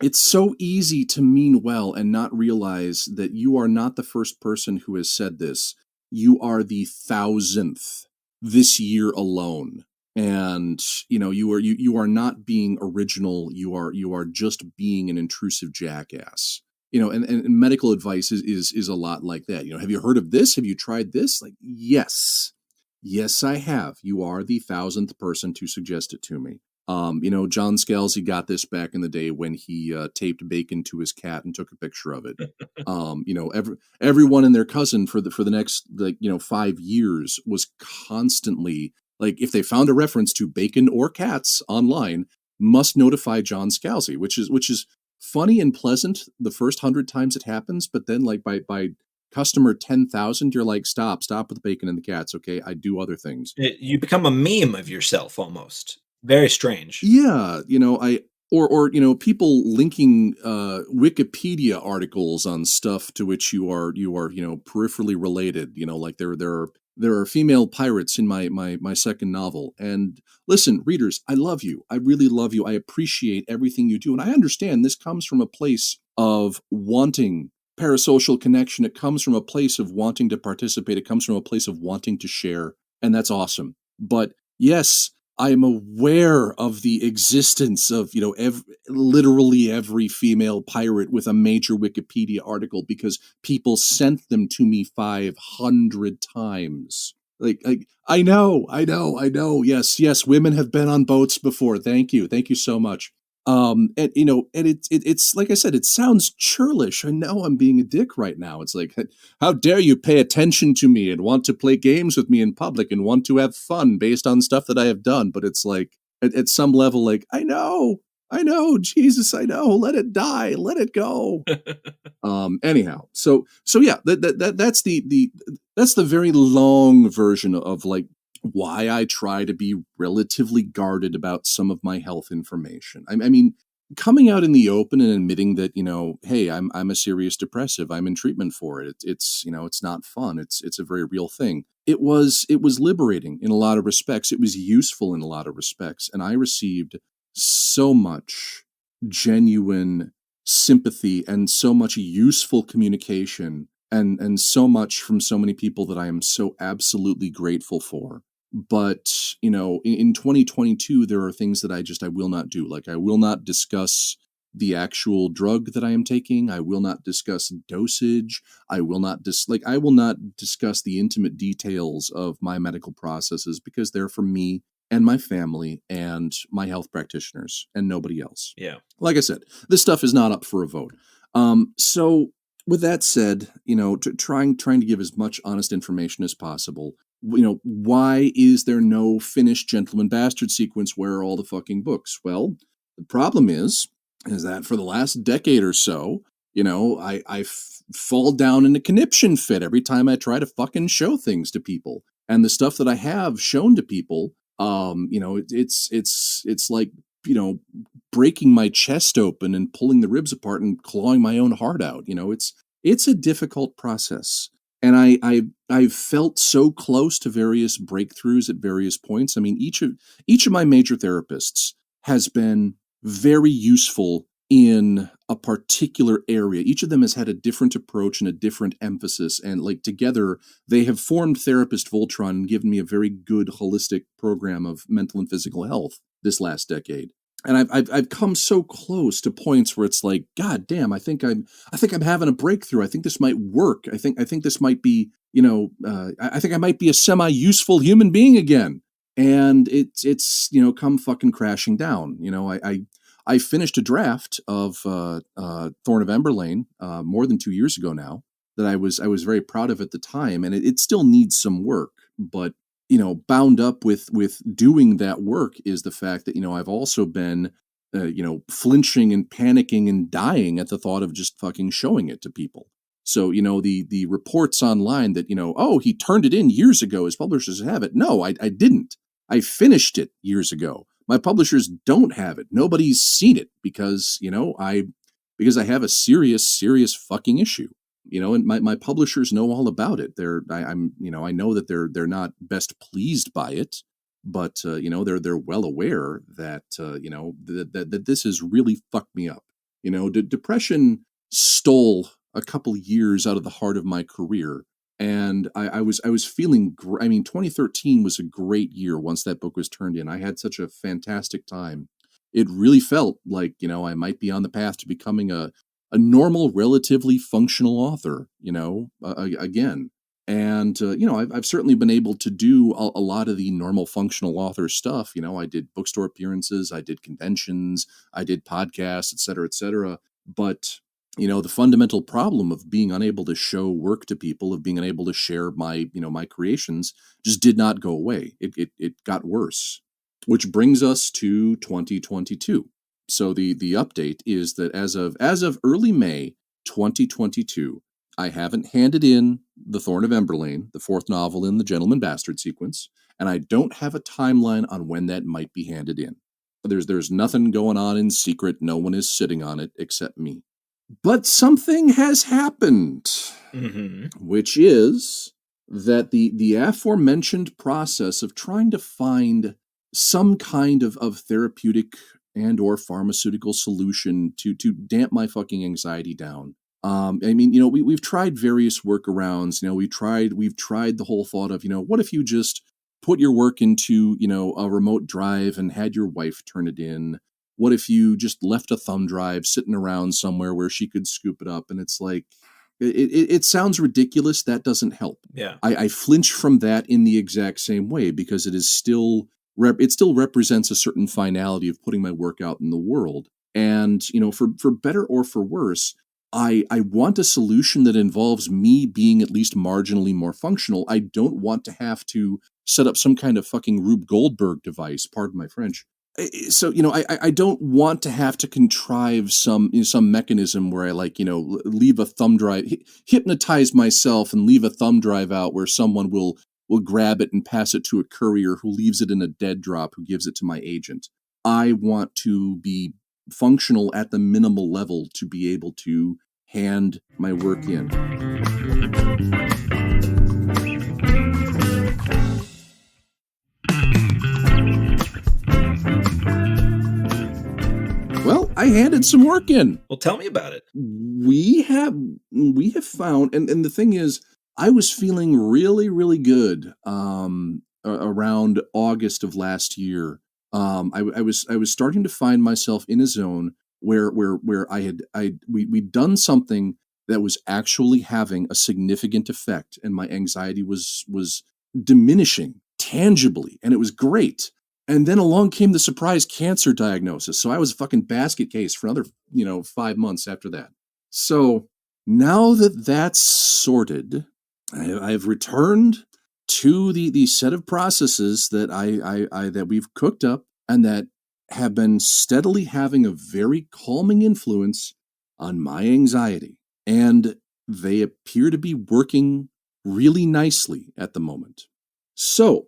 it's so easy to mean well and not realize that you are not the first person who has said this. You are the 1,000th this year alone. And you are not being original. You are just being an intrusive jackass. And medical advice is a lot like that. Have you heard of this? Have you tried this? Like, yes, I have. You are the 1,000th person to suggest it to me. John Scalzi got this back in the day when he taped bacon to his cat and took a picture of it. Everyone and their cousin for the next 5 years was constantly, like, if they found a reference to bacon or cats online, must notify John Scalzi, which is funny and pleasant the first 100 times it happens, but then like by customer 10,000, you're like, stop with the bacon and the cats. Okay, I do other things. You become a meme of yourself almost. Very strange. Yeah, or people linking Wikipedia articles on stuff to which you are peripherally related. Like there are female pirates in my second novel. And listen, readers, I love you. I really love you. I appreciate everything you do, and I understand this comes from a place of wanting parasocial connection. It comes from a place of wanting to participate. It comes from a place of wanting to share, and that's awesome. But yes, I am aware of the existence of, literally every female pirate with a major Wikipedia article because people sent them to me 500 times. Like I know. Yes, women have been on boats before. Thank you so much. And it's like I said, it sounds churlish. I know I'm being a dick right now. It's like, how dare you pay attention to me and want to play games with me in public and want to have fun based on stuff that I have done. But it's like, at some level, like, I know, Jesus, I know, let it die, let it go. Anyhow, so yeah, that's the very long version of like why I try to be relatively guarded about some of my health information. I mean, coming out in the open and admitting that, hey, I'm a serious depressive. I'm in treatment for it. It's not fun. It's a very real thing. It was liberating in a lot of respects. It was useful in a lot of respects. And I received so much genuine sympathy and so much useful communication and so much from so many people that I am so absolutely grateful for. But, in 2022, there are things that I will not do. Like, I will not discuss the actual drug that I am taking. I will not discuss dosage. I will not discuss the intimate details of my medical processes because they're for me and my family and my health practitioners and nobody else. Yeah. Like I said, this stuff is not up for a vote. So with that said, trying to give as much honest information as possible. Why is there no finished Gentelmen Bastards sequence? Where are all the fucking books? Well, the problem is that for the last decade or so, I fall down in a conniption fit every time I try to fucking show things to people. And the stuff that I have shown to people, it's like, breaking my chest open and pulling the ribs apart and clawing my own heart out. It's a difficult process. And I've felt so close to various breakthroughs at various points. I mean, each of my major therapists has been very useful in a particular area. Each of them has had a different approach and a different emphasis. And like together, they have formed Therapist Voltron and given me a very good holistic program of mental and physical health this last decade. And I've come so close to points where it's like, God damn, I think I'm having a breakthrough. I think this might work. I think this might be, I think I might be a semi-useful human being again. And it's come fucking crashing down. I finished a draft of Thorn of Emberlane more than 2 years ago now that I was very proud of at the time, and it still needs some work. But bound up with doing that work is the fact that I've also been flinching and panicking and dying at the thought of just fucking showing it to people. So the reports online that oh, he turned it in years ago, his publishers have it. No, I didn't. I finished it years ago. My publishers don't have it. Nobody's seen it because I have a serious fucking issue. And my publishers know all about it. I know that they're not best pleased by it, but they're well aware that that this has really fucked me up. Depression stole a couple years out of the heart of my career, and I was feeling. 2013 was a great year once that book was turned in. I had such a fantastic time. It really felt like I might be on the path to becoming a normal, relatively functional author, again. And, I've certainly been able to do a lot of the normal functional author stuff. I did bookstore appearances, I did conventions, I did podcasts, et cetera. But, the fundamental problem of being unable to show work to people, of being unable to share my creations just did not go away. It got worse, which brings us to 2022. So the update is that as of early May 2022, I haven't handed in The Thorn of Emberlane, the fourth novel in the Gentelmen Bastards sequence, and I don't have a timeline on when that might be handed in. There's nothing going on in secret. No one is sitting on it except me. But something has happened, which is that the aforementioned process of trying to find some kind of therapeutic and or pharmaceutical solution to damp my fucking anxiety down. We've tried various workarounds. We've tried the whole thought of, what if you just put your work into, a remote drive and had your wife turn it in? What if you just left a thumb drive sitting around somewhere where she could scoop it up? And it's like, it sounds ridiculous. That doesn't help. Yeah. I flinch from that in the exact same way because it still represents a certain finality of putting my work out in the world. And, for better or for worse, I want a solution that involves me being at least marginally more functional. I don't want to have to set up some kind of fucking Rube Goldberg device, pardon my French. So, I don't want to have to contrive some mechanism where I leave a thumb drive, hypnotize myself and leave a thumb drive out where someone will grab it and pass it to a courier who leaves it in a dead drop who gives it to my agent. I want to be functional at the minimal level to be able to hand my work in. Well, I handed some work in. Well, tell me about it. We have found, and the thing is, I was feeling really, really good around August of last year. I was starting to find myself in a zone where we'd done something that was actually having a significant effect, and my anxiety was diminishing tangibly, and it was great. And then along came the surprise cancer diagnosis. So I was a fucking basket case for another, 5 months after that. So now that that's sorted, I've returned to the set of processes that I that we've cooked up and that have been steadily having a very calming influence on my anxiety. And they appear to be working really nicely at the moment. So,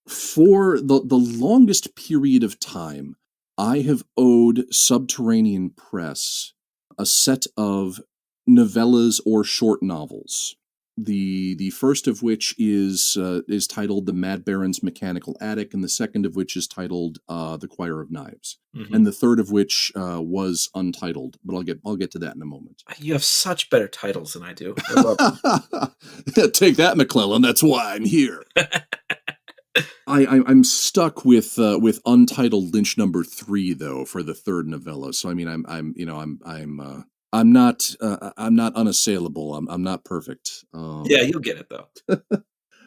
for the longest period of time, I have owed Subterranean Press a set of novellas or short novels. The first of which is titled The Mad Baron's Mechanical Attic, and the second of which is titled The Choir of Knives, and the third of which was untitled. But I'll get to that in a moment. You have such better titles than I do. I love Take that, McClellan. That's why I'm here. I'm stuck with untitled Lynch number 3 though for the third novella. So I mean I'm not unassailable. I'm not perfect. Yeah, you'll get it though.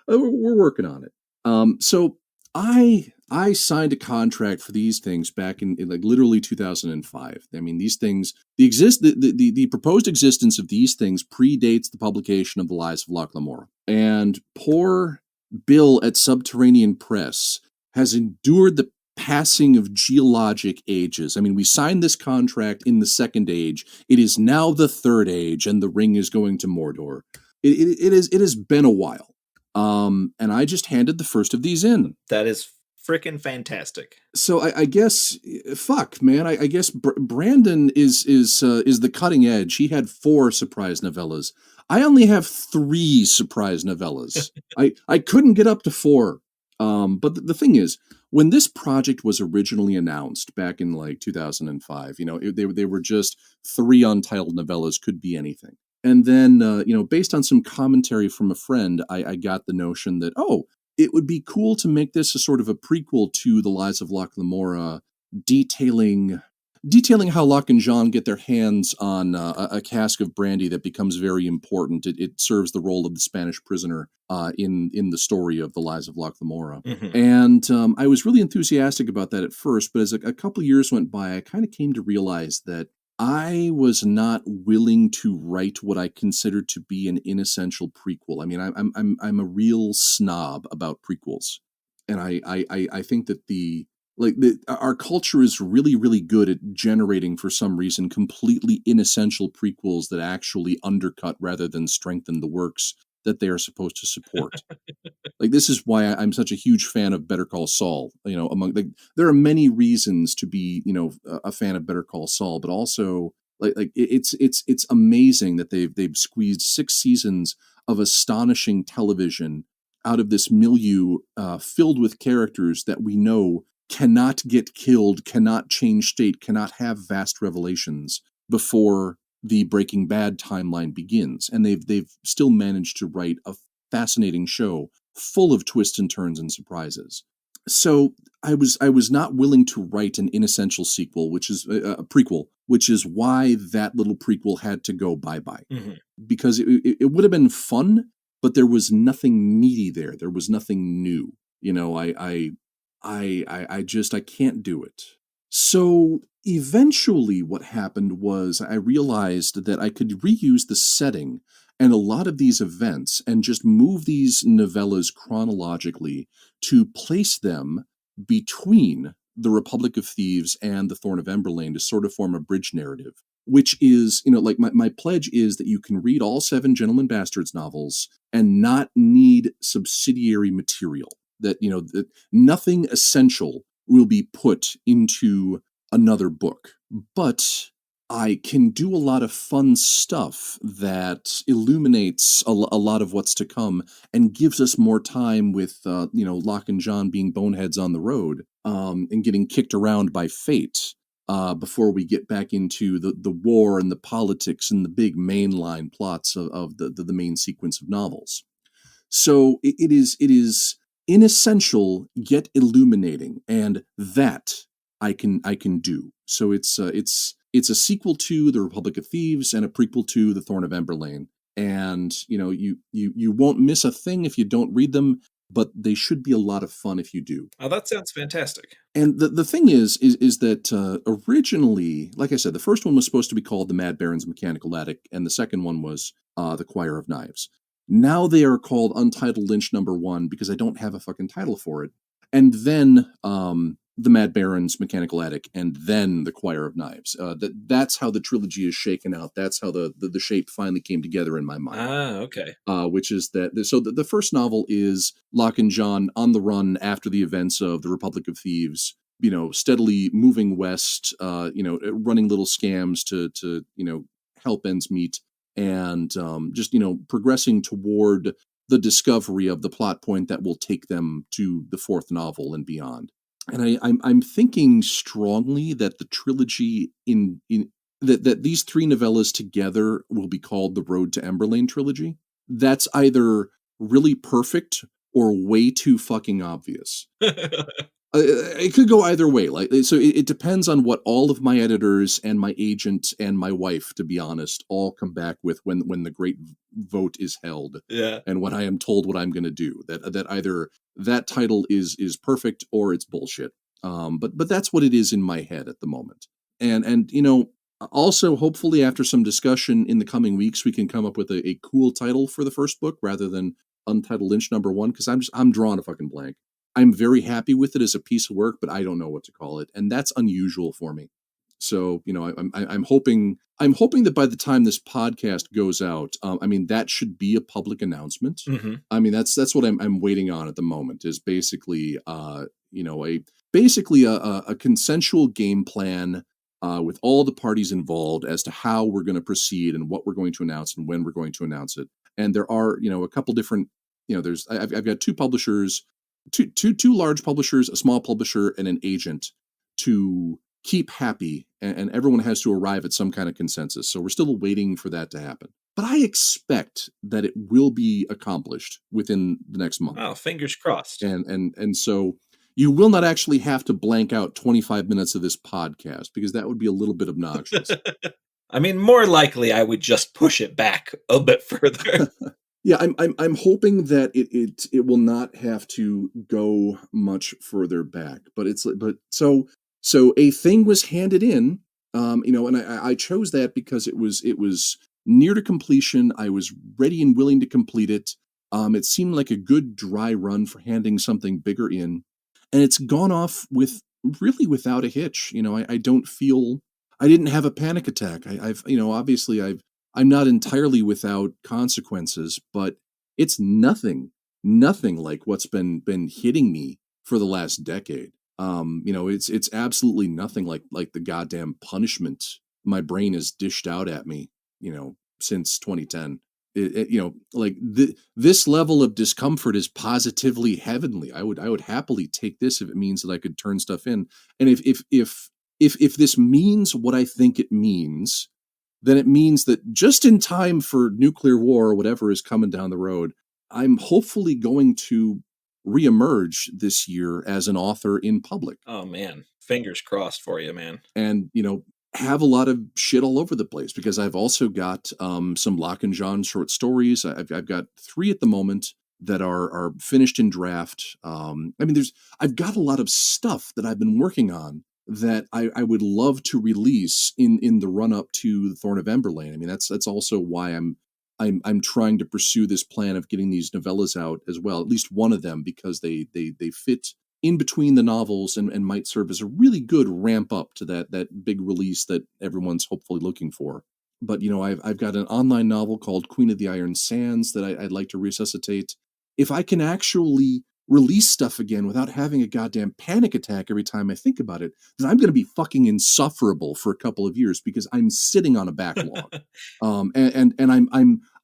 We're working on it. So I signed a contract for these things back in like literally 2005. I mean, these things, the proposed existence of these things predates the publication of the Lies of Locke Lamora. And poor Bill at Subterranean Press has endured the passing of geologic ages. I mean, we signed this contract in the second age. It is now the third age, and the ring is going to Mordor. It has been a while. And I just handed the first of these in. That is frickin' fantastic. So I guess, fuck, man. I guess Brandon is the cutting edge. He had 4 surprise novellas. I only have 3 surprise novellas. I couldn't get up to 4. But the thing is, when this project was originally announced back in like 2005, they were just 3 untitled novellas, could be anything. And then, based on some commentary from a friend, I got the notion that, it would be cool to make this a sort of a prequel to the Lies of Locke Lamora, detailing how Locke and Jean get their hands on a cask of brandy that becomes very important. It serves the role of the Spanish prisoner in the story of the Lies of Locke Lamora. Mm-hmm. And I was really enthusiastic about that at first, but as a couple years went by, I kind of came to realize that I was not willing to write what I considered to be an inessential prequel. I mean, I'm a real snob about prequels, and I think that our culture is really, really good at generating, for some reason, completely inessential prequels that actually undercut rather than strengthen the works that they are supposed to support. Like, this is why I'm such a huge fan of Better Call Saul. There are many reasons to be, a fan of Better Call Saul, but also it's amazing that they've squeezed 6 seasons of astonishing television out of this milieu filled with characters that we know cannot get killed, cannot change state, cannot have vast revelations before the Breaking Bad timeline begins. And they've still managed to write a fascinating show full of twists and turns and surprises. So I was not willing to write an inessential sequel, which is a prequel, which is why that little prequel had to go bye-bye. Mm-hmm. Because it would have been fun, but there was nothing meaty there. There was nothing new. I can't do it. So eventually what happened was I realized that I could reuse the setting and a lot of these events and just move these novellas chronologically to place them between the Republic of Thieves and the Thorn of Emberlane to sort of form a bridge narrative, which is, my pledge is that you can read all 7 Gentelmen Bastards novels and not need subsidiary material. That nothing essential will be put into another book. But I can do a lot of fun stuff that illuminates a lot of what's to come and gives us more time with, Locke and John being boneheads on the road and getting kicked around by fate before we get back into the war and the politics and the big mainline plots of the main sequence of novels. So it is inessential yet illuminating, and that I can do. So it's a sequel to The Republic of Thieves and a prequel to The Thorn of Emberlane. And you won't miss a thing if you don't read them. but they should be a lot of fun if you do. Oh, that sounds fantastic. And the thing is that originally, like I said, the first one was supposed to be called The Mad Baron's Mechanical Attic, and the second one was The Choir of Knives. Now they are called Untitled Lynch #1 because I don't have a fucking title for it. And then The Mad Baron's Mechanical Attic, and then The Choir of Knives. That's how the trilogy is shaken out. That's how the shape finally came together in my mind. Ah, okay. Which is that, so the first novel is Locke and John on the run after the events of the Republic of Thieves, steadily moving west, running little scams to help ends meet, and just, progressing toward the discovery of the plot point that will take them to the fourth novel and beyond. And I'm thinking strongly that the trilogy that these three novellas together will be called the Road to Emberlane trilogy. That's either really perfect or way too fucking obvious. It could go either way. So it depends on what all of my editors and my agent and my wife, to be honest, all come back with when the great vote is held. Yeah. And when I am told what I'm going to do, that either that title is perfect or it's bullshit. But that's what it is in my head at the moment. And also, hopefully, after some discussion in the coming weeks, we can come up with a cool title for the first book rather than Untitled Lynch #1, because I'm drawing a fucking blank. I'm very happy with it as a piece of work, but I don't know what to call it, and that's unusual for me. So, I'm hoping that by the time this podcast goes out, that should be a public announcement. Mm-hmm. That's what I'm waiting on at the moment, is basically a consensual game plan with all the parties involved as to how we're going to proceed and what we're going to announce and when we're going to announce it. And there are, a couple different, I've got two publishers, two large publishers, a small publisher, and an agent to keep happy, and everyone has to arrive at some kind of consensus. So we're still waiting for that to happen. But I expect that it will be accomplished within the next month. Oh, fingers crossed. And so you will not actually have to blank out 25 minutes of this podcast, because that would be a little bit obnoxious. More likely I would just push it back a bit further. Yeah, I'm hoping that it will not have to go much further back. But so a thing was handed in, and I chose that because it was near to completion. I was ready and willing to complete it. It seemed like a good dry run for handing something bigger in. And it's gone off without a hitch. I don't feel, I didn't have a panic attack. I'm not entirely without consequences, but it's nothing like what's been hitting me for the last decade. It's absolutely nothing like the goddamn punishment my brain has dished out at me, since 2010. This level of discomfort is positively heavenly. I would happily take this if it means that I could turn stuff in. And if this means what I think it means, then it means that just in time for nuclear war or whatever is coming down the road, I'm hopefully going to reemerge this year as an author in public. Oh man, fingers crossed for you, man. And have a lot of shit all over the place, because I've also got some Locke and John short stories. I've got 3 at the moment that are finished in draft. I've got a lot of stuff that I've been working on that I would love to release in the run up to the Thorn of Emberlane. That's also why I'm trying to pursue this plan of getting these novellas out as well, at least one of them, because they fit in between the novels and might serve as a really good ramp up to that big release that everyone's hopefully looking for. But I've got an online novel called Queen of the Iron Sands that I'd like to resuscitate. If I can actually release stuff again without having a goddamn panic attack every time I think about it, then I'm going to be fucking insufferable for a couple of years, because I'm sitting on a backlog. And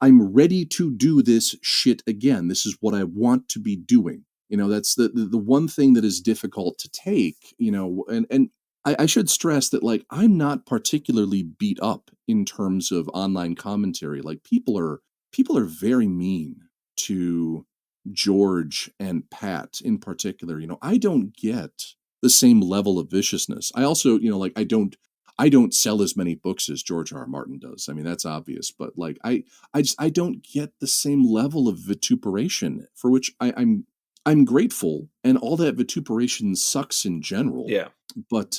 I'm ready to do this shit again. This is what I want to be doing. That's the one thing that is difficult to take, and I should stress that, I'm not particularly beat up in terms of online commentary. People are very mean to George and Pat in particular. I don't get the same level of viciousness. I also, I don't sell as many books as George R. R. Martin does. That's obvious, but I don't get the same level of vituperation, for which I'm I'm grateful, and all that vituperation sucks in general. Yeah. But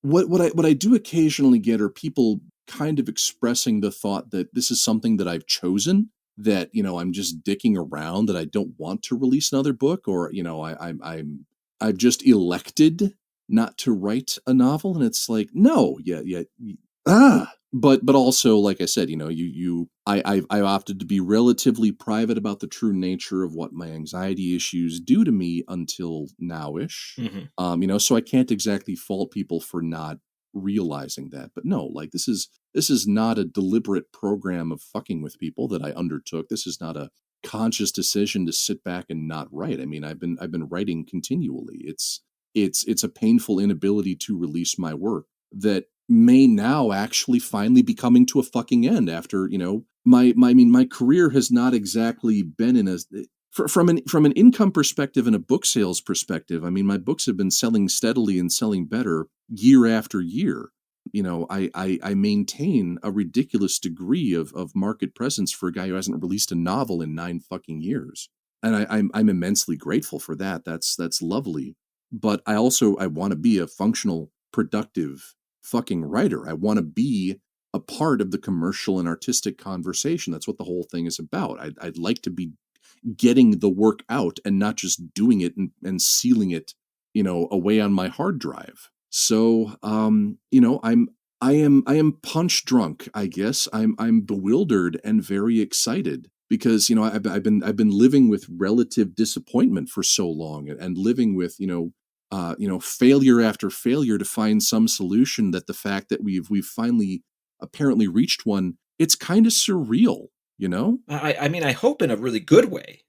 what I do occasionally get are people kind of expressing the thought that this is something that I've chosen, that I'm just dicking around, that I don't want to release another book, or I've just elected not to write a novel, and it's like, no, but also, like I said, I opted to be relatively private about the true nature of what my anxiety issues do to me until nowish. So I can't exactly fault people for not realizing that. But no, like this is not a deliberate program of fucking with people that I undertook. This is not a conscious decision to sit back and not write. I mean, I've been writing continually. It's a painful inability to release my work that may now actually finally be coming to a fucking end after, my career has not exactly been in a, from an income perspective and a book sales perspective. I mean, my books have been selling steadily and selling better year after year. I maintain a ridiculous degree of market presence for a guy who hasn't released a novel in 9 fucking years. And I'm immensely grateful for that. That's lovely. But I want to be a functional, productive fucking writer. I want to be a part of the commercial and artistic conversation. That's what the whole thing is about. I'd like to be getting the work out and not just doing it and sealing it, away on my hard drive. So, I am punch drunk, I guess. I'm bewildered and very excited because, I've been living with relative disappointment for so long, and living with, failure after failure to find some solution. That the fact that we've finally apparently reached one, it's kind of surreal, I mean, I hope in a really good way,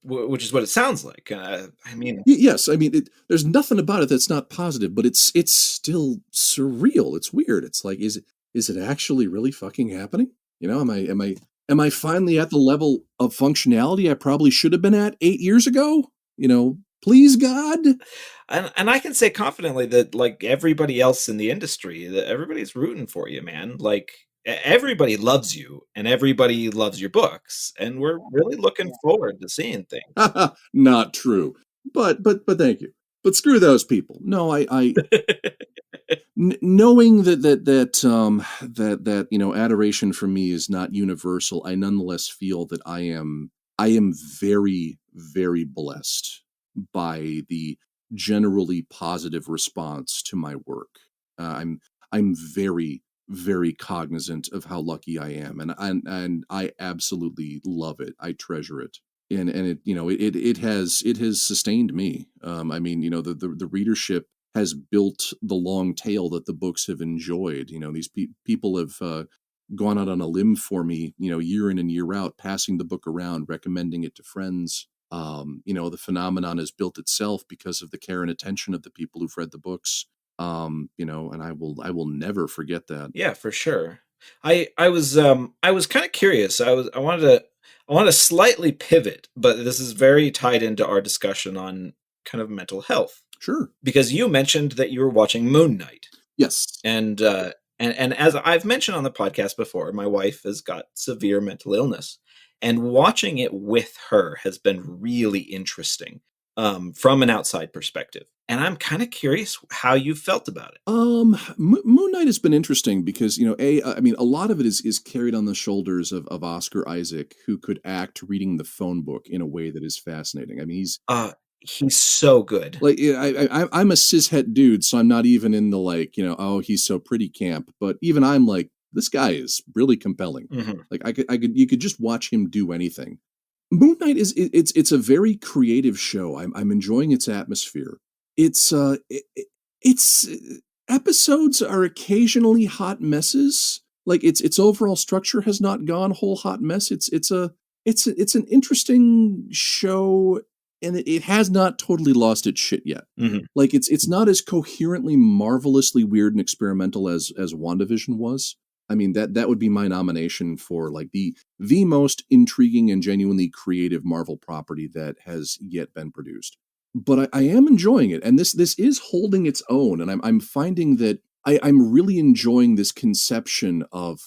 which is what it sounds like. I mean, yes, I mean, there's nothing about it that's not positive, but it's still surreal. It's weird. It's like, is it actually really fucking happening? Am I finally at the level of functionality I probably should have been at 8 years ago? Please God. And I can say confidently that, like everybody else in the industry, that everybody's rooting for you, man. Like everybody loves you and everybody loves your books, and we're really looking forward to seeing things. Not true. But thank you. But screw those people. No, I knowing that adoration for me is not universal, I nonetheless feel that I am very, very blessed by the generally positive response to my work. I'm very, very cognizant of how lucky I am, and I absolutely love it. I treasure it. And it has sustained me. I mean, the readership has built the long tail that the books have enjoyed. These people have gone out on a limb for me, year in and year out, passing the book around, recommending it to friends. The phenomenon has built itself because of the care and attention of the people who've read the books. And I will never forget that. Yeah, for sure. I was kind of curious. I wanted to slightly pivot, but this is very tied into our discussion on kind of mental health. Sure. Because you mentioned that you were watching Moon Knight. Yes. And as I've mentioned on the podcast before, my wife has got severe mental illness, and watching it with her has been really interesting from an outside perspective. And I'm kind of curious how you felt about it. Moon Knight has been interesting because, I mean, a lot of it is carried on the shoulders of Oscar Isaac, who could act reading the phone book in a way that is fascinating. I mean, he's so good. Like, I'm a cishet dude, so I'm not even in the like, oh, he's so pretty camp. But even I'm like, this guy is really compelling. Mm-hmm. Like, you could just watch him do anything. Moon Knight it's a very creative show. I'm enjoying its atmosphere. It's episodes are occasionally hot messes. Like its overall structure has not gone whole hot mess. It's an interesting show. And it has not totally lost its shit yet. Mm-hmm. Like it's not as coherently, marvelously weird and experimental as WandaVision was. I mean, that would be my nomination for like the most intriguing and genuinely creative Marvel property that has yet been produced. But I am enjoying it, and this is holding its own, and I'm finding that I'm really enjoying this conception of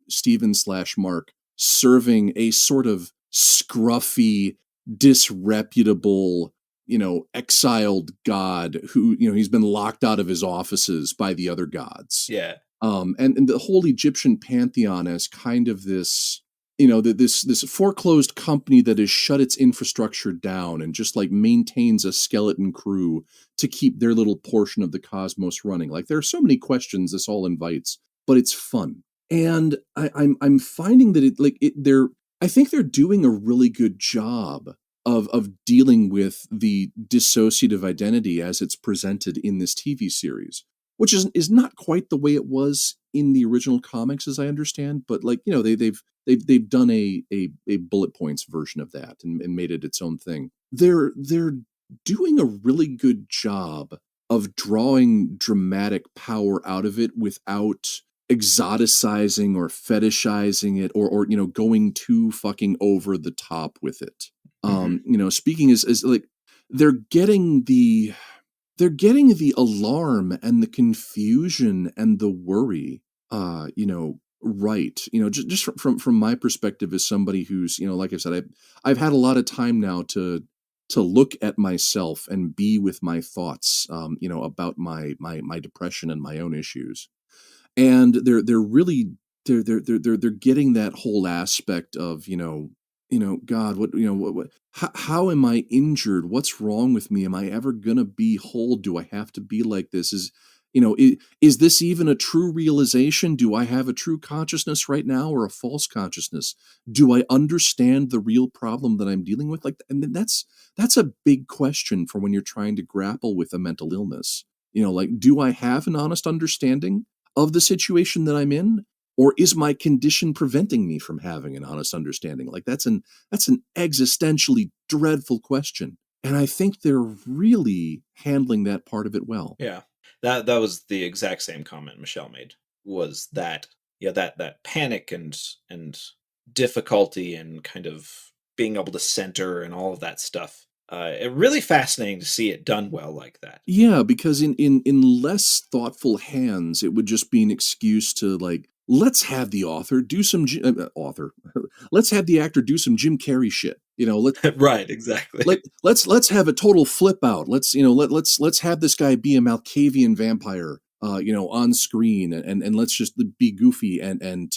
Steven / Mark serving a sort of scruffy, disreputable, exiled god who, he's been locked out of his offices by the other gods. Yeah. And the whole Egyptian pantheon as kind of this, this foreclosed company that has shut its infrastructure down and just like maintains a skeleton crew to keep their little portion of the cosmos running. Like there are so many questions this all invites, but it's fun. And I'm finding that I think they're doing a really good job of dealing with the dissociative identity as it's presented in this TV series, which is not quite the way it was in the original comics, as I understand. But like, they've done a bullet points version of that and made it its own thing. They're doing a really good job of drawing dramatic power out of it without exoticizing or fetishizing it or going too fucking over the top with it. Speaking is like they're getting the alarm and the confusion and the worry, right. Just from my perspective as somebody who's, like I said, I've had a lot of time now to look at myself and be with my thoughts, about my depression and my own issues. And they're really they're getting that whole aspect of, God, what how am I injured? What's wrong with me? Am I ever gonna be whole? Do I have to be like this? Is this even a true realization? Do I have a true consciousness right now or a false consciousness? Do I understand the real problem that I'm dealing with? Like, and that's a big question for when you're trying to grapple with a mental illness. Like, do I have an honest understanding of the situation that I'm in? Or is my condition preventing me from having an honest understanding? Like that's an existentially dreadful question. And I think they're really handling that part of it well. Yeah. That was the exact same comment Michelle made, was that that panic and difficulty and kind of being able to center and all of that stuff. Really fascinating to see it done well like that. Yeah, because in less thoughtful hands, it would just be an excuse to like, let's have the author do some let's have the actor do some Jim Carrey shit. Right, exactly. Let's have a total flip out. Let's have this guy be a Malkavian vampire, on screen, and let's just be goofy and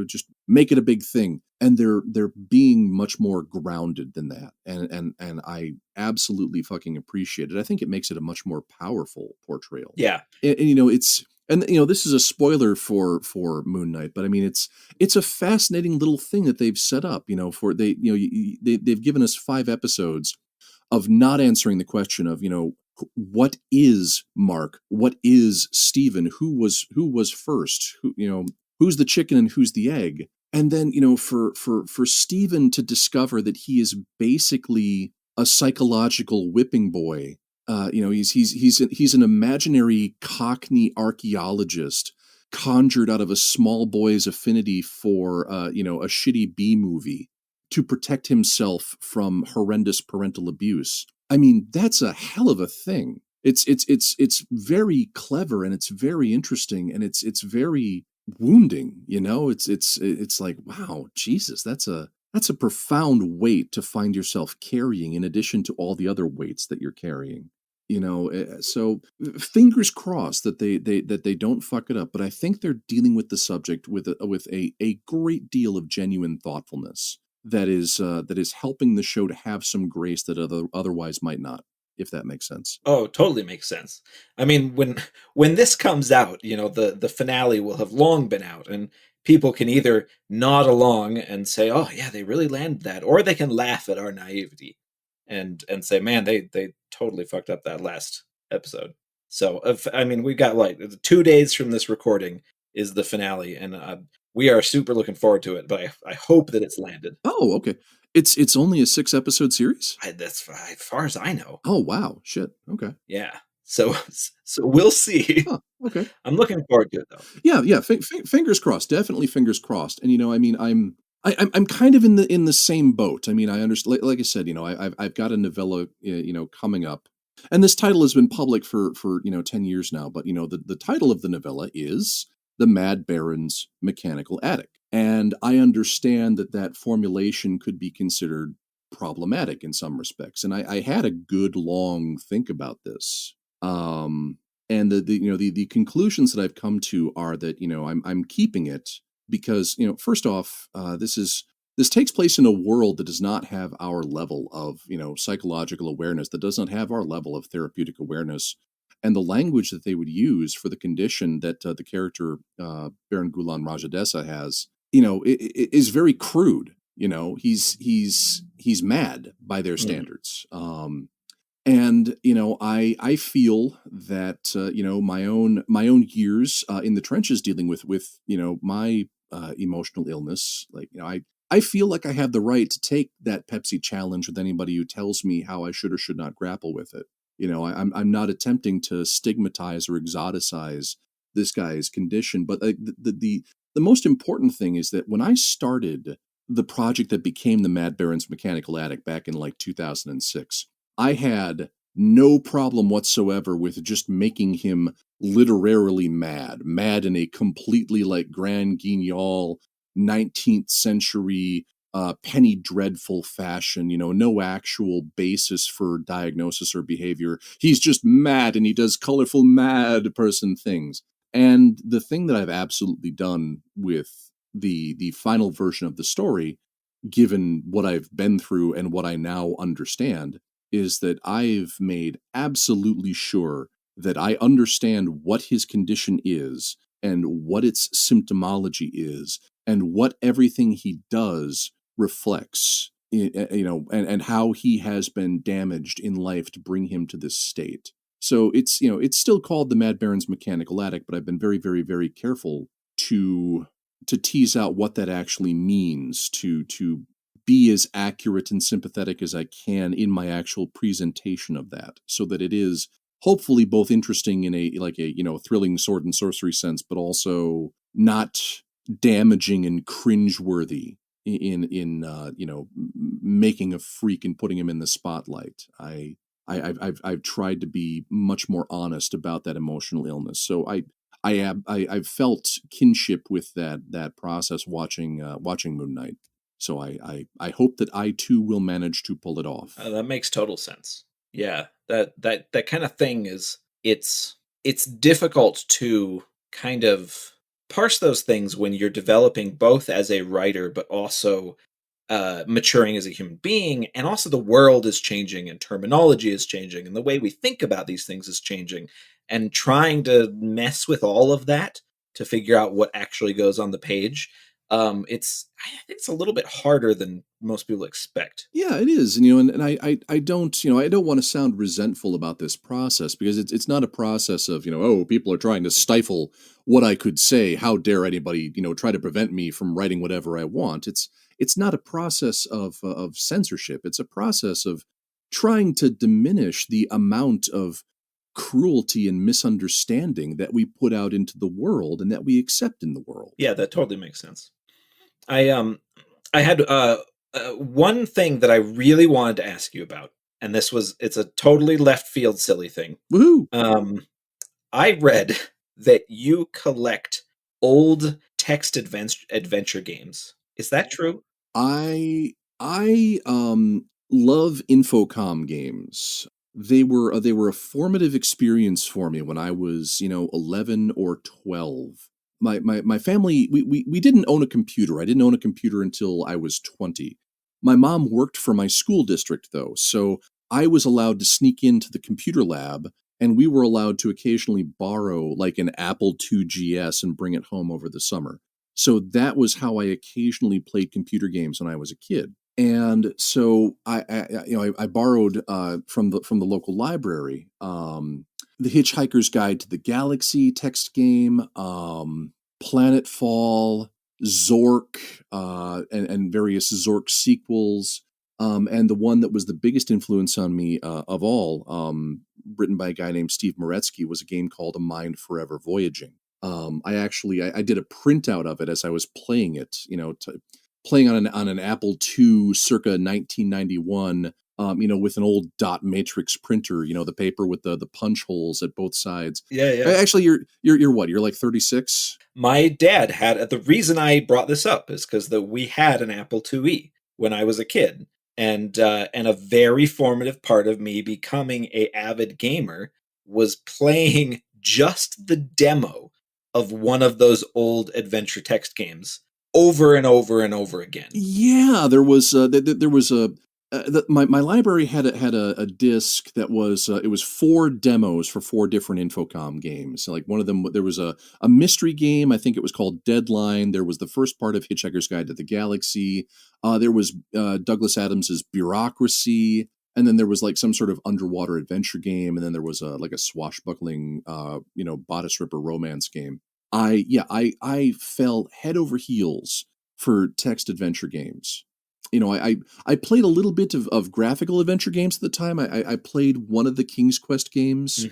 just make it a big thing. And they're being much more grounded than that, and I absolutely fucking appreciate it. I think it makes it a much more powerful portrayal. Yeah, and it's. And this is a spoiler for Moon Knight, but I mean it's a fascinating little thing that they've set up. They've given us 5 episodes of not answering the question of what is Mark, what is Stephen, who was first, who's the chicken and who's the egg, and then for Stephen to discover that he is basically a psychological whipping boy. He's an imaginary Cockney archaeologist conjured out of a small boy's affinity for a shitty B movie to protect himself from horrendous parental abuse. I mean, that's a hell of a thing. It's very clever and it's very interesting and it's very wounding. It's like, wow, Jesus, that's a profound weight to find yourself carrying in addition to all the other weights that you're carrying. So fingers crossed that they don't fuck it up. But I think they're dealing with the subject with a great deal of genuine thoughtfulness that is helping the show to have some grace that otherwise might not, if that makes sense. Oh, totally makes sense. I mean, when this comes out, the finale will have long been out, and people can either nod along and say, "Oh, yeah, they really landed that," or they can laugh at our naivety and say, "Man, they totally fucked up that last episode." So, we got like 2 days from this recording is the finale, and we are super looking forward to it. But I hope that it's landed. Oh, okay. It's only a 6-episode series? That's as far as I know. Oh, wow. Shit. Okay. Yeah. So we'll see. Huh, okay. I'm looking forward to it though. Yeah. Fingers crossed. Definitely fingers crossed. And I'm kind of in the same boat. I mean, I understand. Like I said, I've got a novella, coming up, and this title has been public for 10 years now. But the title of the novella is The Mad Baron's Mechanical Attic, and I understand that formulation could be considered problematic in some respects. And I had a good long think about this. And the conclusions that I've come to are that, I'm keeping it because, first off, this takes place in a world that does not have our level of, psychological awareness, that does not have our level of therapeutic awareness. And the language that they would use for the condition that the character Baron Gulan Rajadesa has, is very crude. He's mad by their standards. And I feel that my own years in the trenches dealing with my emotional illness, I feel like I have the right to take that Pepsi challenge with anybody who tells me how I should or should not grapple with it. I'm not attempting to stigmatize or exoticize this guy's condition, but the most important thing is that when I started the project that became the Mad Baron's Mechanical Attic back in 2006, I had no problem whatsoever with just making him literally mad in a completely Grand Guignol 19th century penny dreadful fashion, no actual basis for diagnosis or behavior. He's just mad and he does colorful mad person things. And the thing that I've absolutely done with the final version of the story, given what I've been through and what I now understand, is that I've made absolutely sure that I understand what his condition is and what its symptomology is and what everything he does reflects, and how he has been damaged in life to bring him to this state. So it's still called the Mad Baron's Mechanical Attic, but I've been very, very, very careful to tease out what that actually means, to be as accurate and sympathetic as I can in my actual presentation of that, so that it is hopefully both interesting in a thrilling sword and sorcery sense, but also not damaging and cringeworthy in making a freak and putting him in the spotlight. I've tried to be much more honest about that emotional illness. So I've felt kinship with that process watching Moon Knight. So I hope that I too will manage to pull it off. That makes total sense. Yeah, that kind of thing is it's difficult to kind of parse those things when you're developing both as a writer, but also maturing as a human being, and also the world is changing and terminology is changing and the way we think about these things is changing, and trying to mess with all of that to figure out what actually goes on the page. I think it's a little bit harder than most people expect. Yeah, it is. And I don't want to sound resentful about this process, because it's not a process of, people are trying to stifle what I could say. How dare anybody, try to prevent me from writing whatever I want. It's not a process of censorship. It's a process of trying to diminish the amount of cruelty and misunderstanding that we put out into the world and that we accept in the world. Yeah, that totally makes sense. I had one thing that I really wanted to ask you about, and it's a totally left field silly thing. Woohoo! I read that you collect old text adventure games. Is that true? I love Infocom games. They were a formative experience for me when I was 11 or 12. My family, we didn't own a computer. I didn't own a computer until I was 20. My mom worked for my school district, though, so I was allowed to sneak into the computer lab, and we were allowed to occasionally borrow an Apple II GS and bring it home over the summer. So that was how I occasionally played computer games when I was a kid. And so I borrowed from the local library The Hitchhiker's Guide to the Galaxy text game, Planetfall, Zork, and various Zork sequels, and the one that was the biggest influence on me of all, written by a guy named Steve Moretsky, was a game called A Mind Forever Voyaging. I did a printout of it as I was playing it, playing on an Apple II circa 1991, with an old dot matrix printer, the paper with the punch holes at both sides. Yeah. Actually, you're what? You're 36? My dad had, the reason I brought this up is because we had an Apple IIe when I was a kid. and a very formative part of me becoming a avid gamer was playing just the demo of one of those old adventure text games over and over and over again. Yeah, there was there was a my library had a disc that was it was 4 demos for 4 different Infocom games. So, like one of them, there was a mystery game. I think it was called Deadline. There was the first part of Hitchhiker's Guide to the Galaxy. There was Douglas Adams's Bureaucracy, and then there was like some sort of underwater adventure game, and then there was like a swashbuckling bodice ripper romance game. I fell head over heels for text adventure games. I played a little bit of graphical adventure games at the time. I played one of the King's Quest games,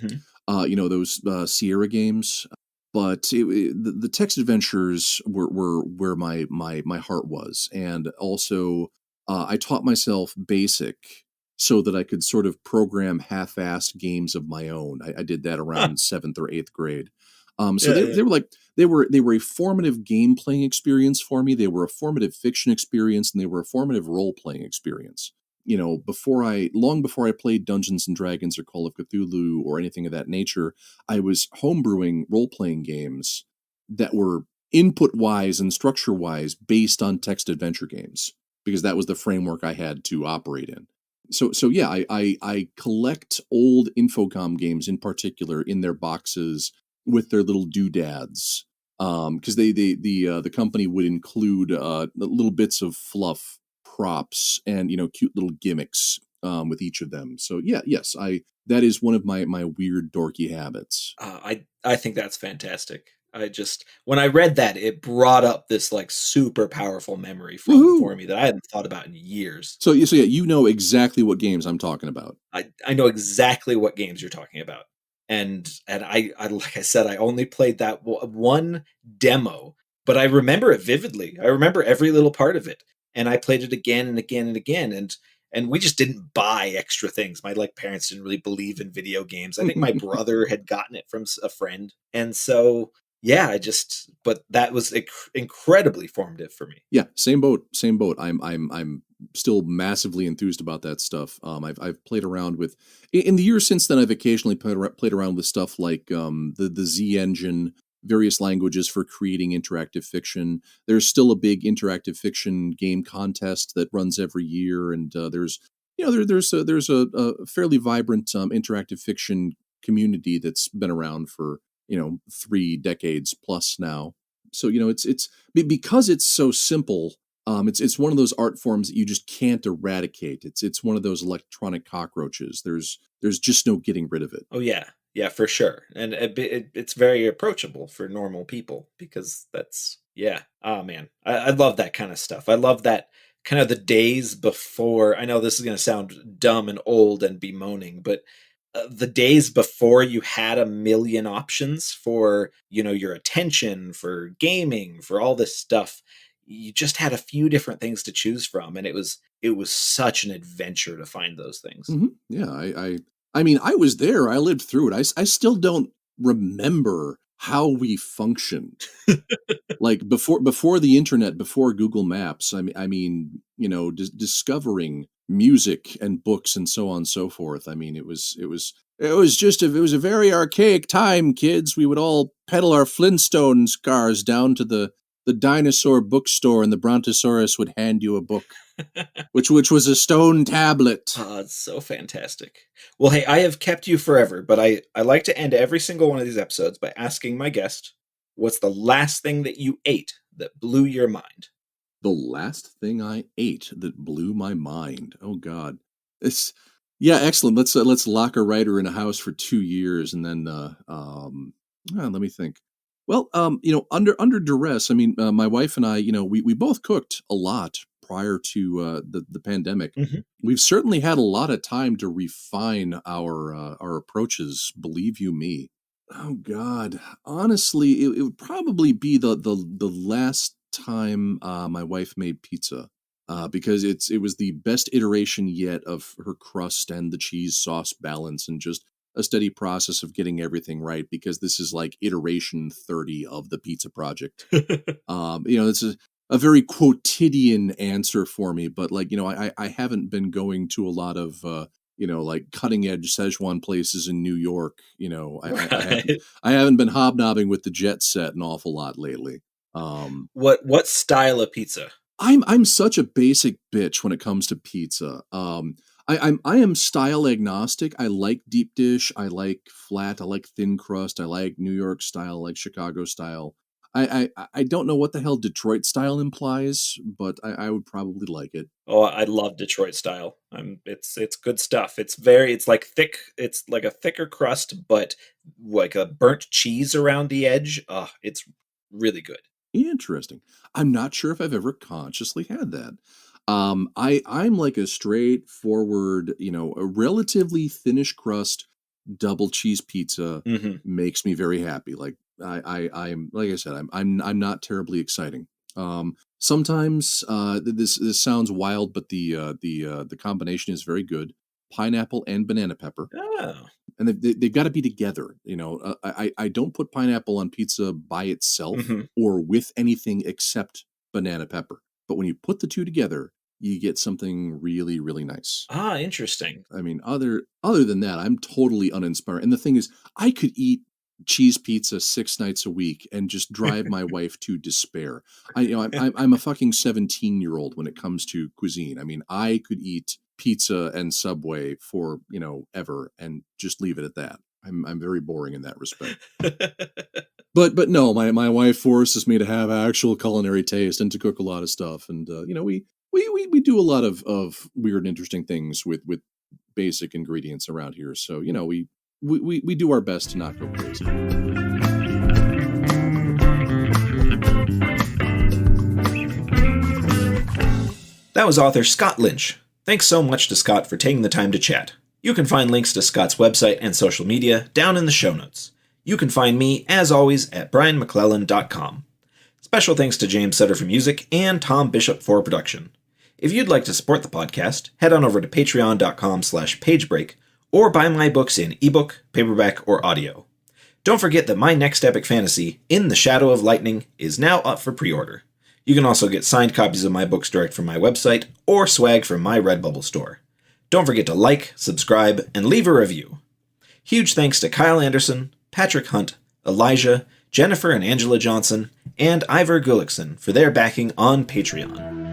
those Sierra games. But the text adventures were where my heart was. And also, I taught myself BASIC so that I could sort of program half-assed games of my own. I did that Huh. around 7th or 8th grade. So Yeah, they were like they were a formative game playing experience for me. They were a formative fiction experience, and they were a formative role playing experience. Long before I played Dungeons and Dragons or Call of Cthulhu or anything of that nature, I was homebrewing role playing games that were input wise and structure wise based on text adventure games because that was the framework I had to operate in. So yeah, I collect old Infocom games in particular in their boxes with their little doodads, because the company would include little bits of fluff, props, and cute little gimmicks with each of them. So yeah, yes, I that is one of my weird dorky habits. I think that's fantastic. I just when I read that, it brought up this like super powerful memory Woohoo! for me that I hadn't thought about in years. So yeah, you know exactly what games I'm talking about. I know exactly what games you're talking about, and I like I said, I only played that one demo, but I remember it vividly. I remember every little part of it, and I played it again and again and again, and we just didn't buy extra things. My like parents didn't really believe in video games. I think my brother had gotten it from a friend, and so yeah, but that was incredibly formative for me. Yeah, same boat. I'm still massively enthused about that stuff. I've played around with in the years since then. I've occasionally played around with stuff like the Z engine, various languages for creating interactive fiction. There's still a big interactive fiction game contest that runs every year, and there's a fairly vibrant interactive fiction community that's been around for 3 decades plus now. So because it's so simple. It's one of those art forms that you just can't eradicate. It's one of those electronic cockroaches. There's just no getting rid of it. Oh yeah, yeah, for sure, and it's very approachable for normal people because that's yeah. Oh man, I love that kind of stuff. I love that kind of the days before. I know this is going to sound dumb and old and bemoaning, but the days before you had a million options for your attention, for gaming, for all this stuff. You just had a few different things to choose from, and it was such an adventure to find those things. Yeah, I mean, I was there. I lived through it. I still don't remember how we functioned. Like before the internet, before Google Maps. Discovering music and books and so on and so forth. I mean, it was a very archaic time, kids. We would all pedal our Flintstones cars down to the dinosaur bookstore, and the Brontosaurus would hand you a book, which was a stone tablet. It's so fantastic. Well, hey, I have kept you forever, but I like to end every single one of these episodes by asking my guest, what's the last thing that you ate that blew your mind? The last thing I ate that blew my mind. Oh God, it's yeah, excellent. Let's lock a writer in a house for 2 years, and then let me think. Well, under duress. I mean, my wife and I, we both cooked a lot prior to the pandemic. Mhm. We've certainly had a lot of time to refine our approaches. Believe you me. Oh God, honestly, it would probably be the last time my wife made pizza, because it was the best iteration yet of her crust and the cheese sauce balance, and just a steady process of getting everything right. Because this is like iteration 30 of the pizza project. This is a very quotidian answer for me, but like, I haven't been going to a lot of, like cutting edge Szechuan places in New York. Right. I haven't been hobnobbing with the jet set an awful lot lately. What style of pizza? I'm such a basic bitch when it comes to pizza. I am style agnostic. I like deep dish. I like flat. I like thin crust. I like New York style. I like Chicago style. I don't know what the hell Detroit style implies, but I would probably like it. Oh, I love Detroit style. It's good stuff. It's like thick. It's like a thicker crust, but like a burnt cheese around the edge. It's really good. Interesting. I'm not sure if I've ever consciously had that. I'm like a straightforward, a relatively thinnish crust double cheese pizza Hmm. makes me very happy. Like I'm like I said, I'm not terribly exciting. Sometimes this sounds wild, but the combination is very good. Pineapple and banana pepper, Oh. and they've got to be together. I don't put pineapple on pizza by itself Hmm. or with anything except banana pepper. But when you put the two together, you get something really, really nice. Interesting. I mean, other than that, I'm totally uninspired. And the thing is, I could eat cheese pizza 6 nights a week and just drive my wife to despair. I'm a fucking 17-year-old when it comes to cuisine. I mean, I could eat pizza and Subway for ever and just leave it at that. I'm very boring in that respect. But no, my wife forces me to have actual culinary taste and to cook a lot of stuff, and we do a lot of weird and interesting things with basic ingredients around here. So we do our best to not go crazy. That was author Scott Lynch. Thanks so much to Scott for taking the time to chat. You can find links to Scott's website and social media down in the show notes. You can find me, as always, at brianmcclellan.com. Special thanks to James Sutter for music and Tom Bishop for production. If you'd like to support the podcast, head on over to patreon.com/pagebreak or buy my books in ebook, paperback, or audio. Don't forget that my next epic fantasy, In the Shadow of Lightning, is now up for pre-order. You can also get signed copies of my books direct from my website or swag from my Redbubble store. Don't forget to like, subscribe, and leave a review. Huge thanks to Kyle Anderson, Patrick Hunt, Elijah, Jennifer and Angela Johnson, and Ivor Gullickson for their backing on Patreon.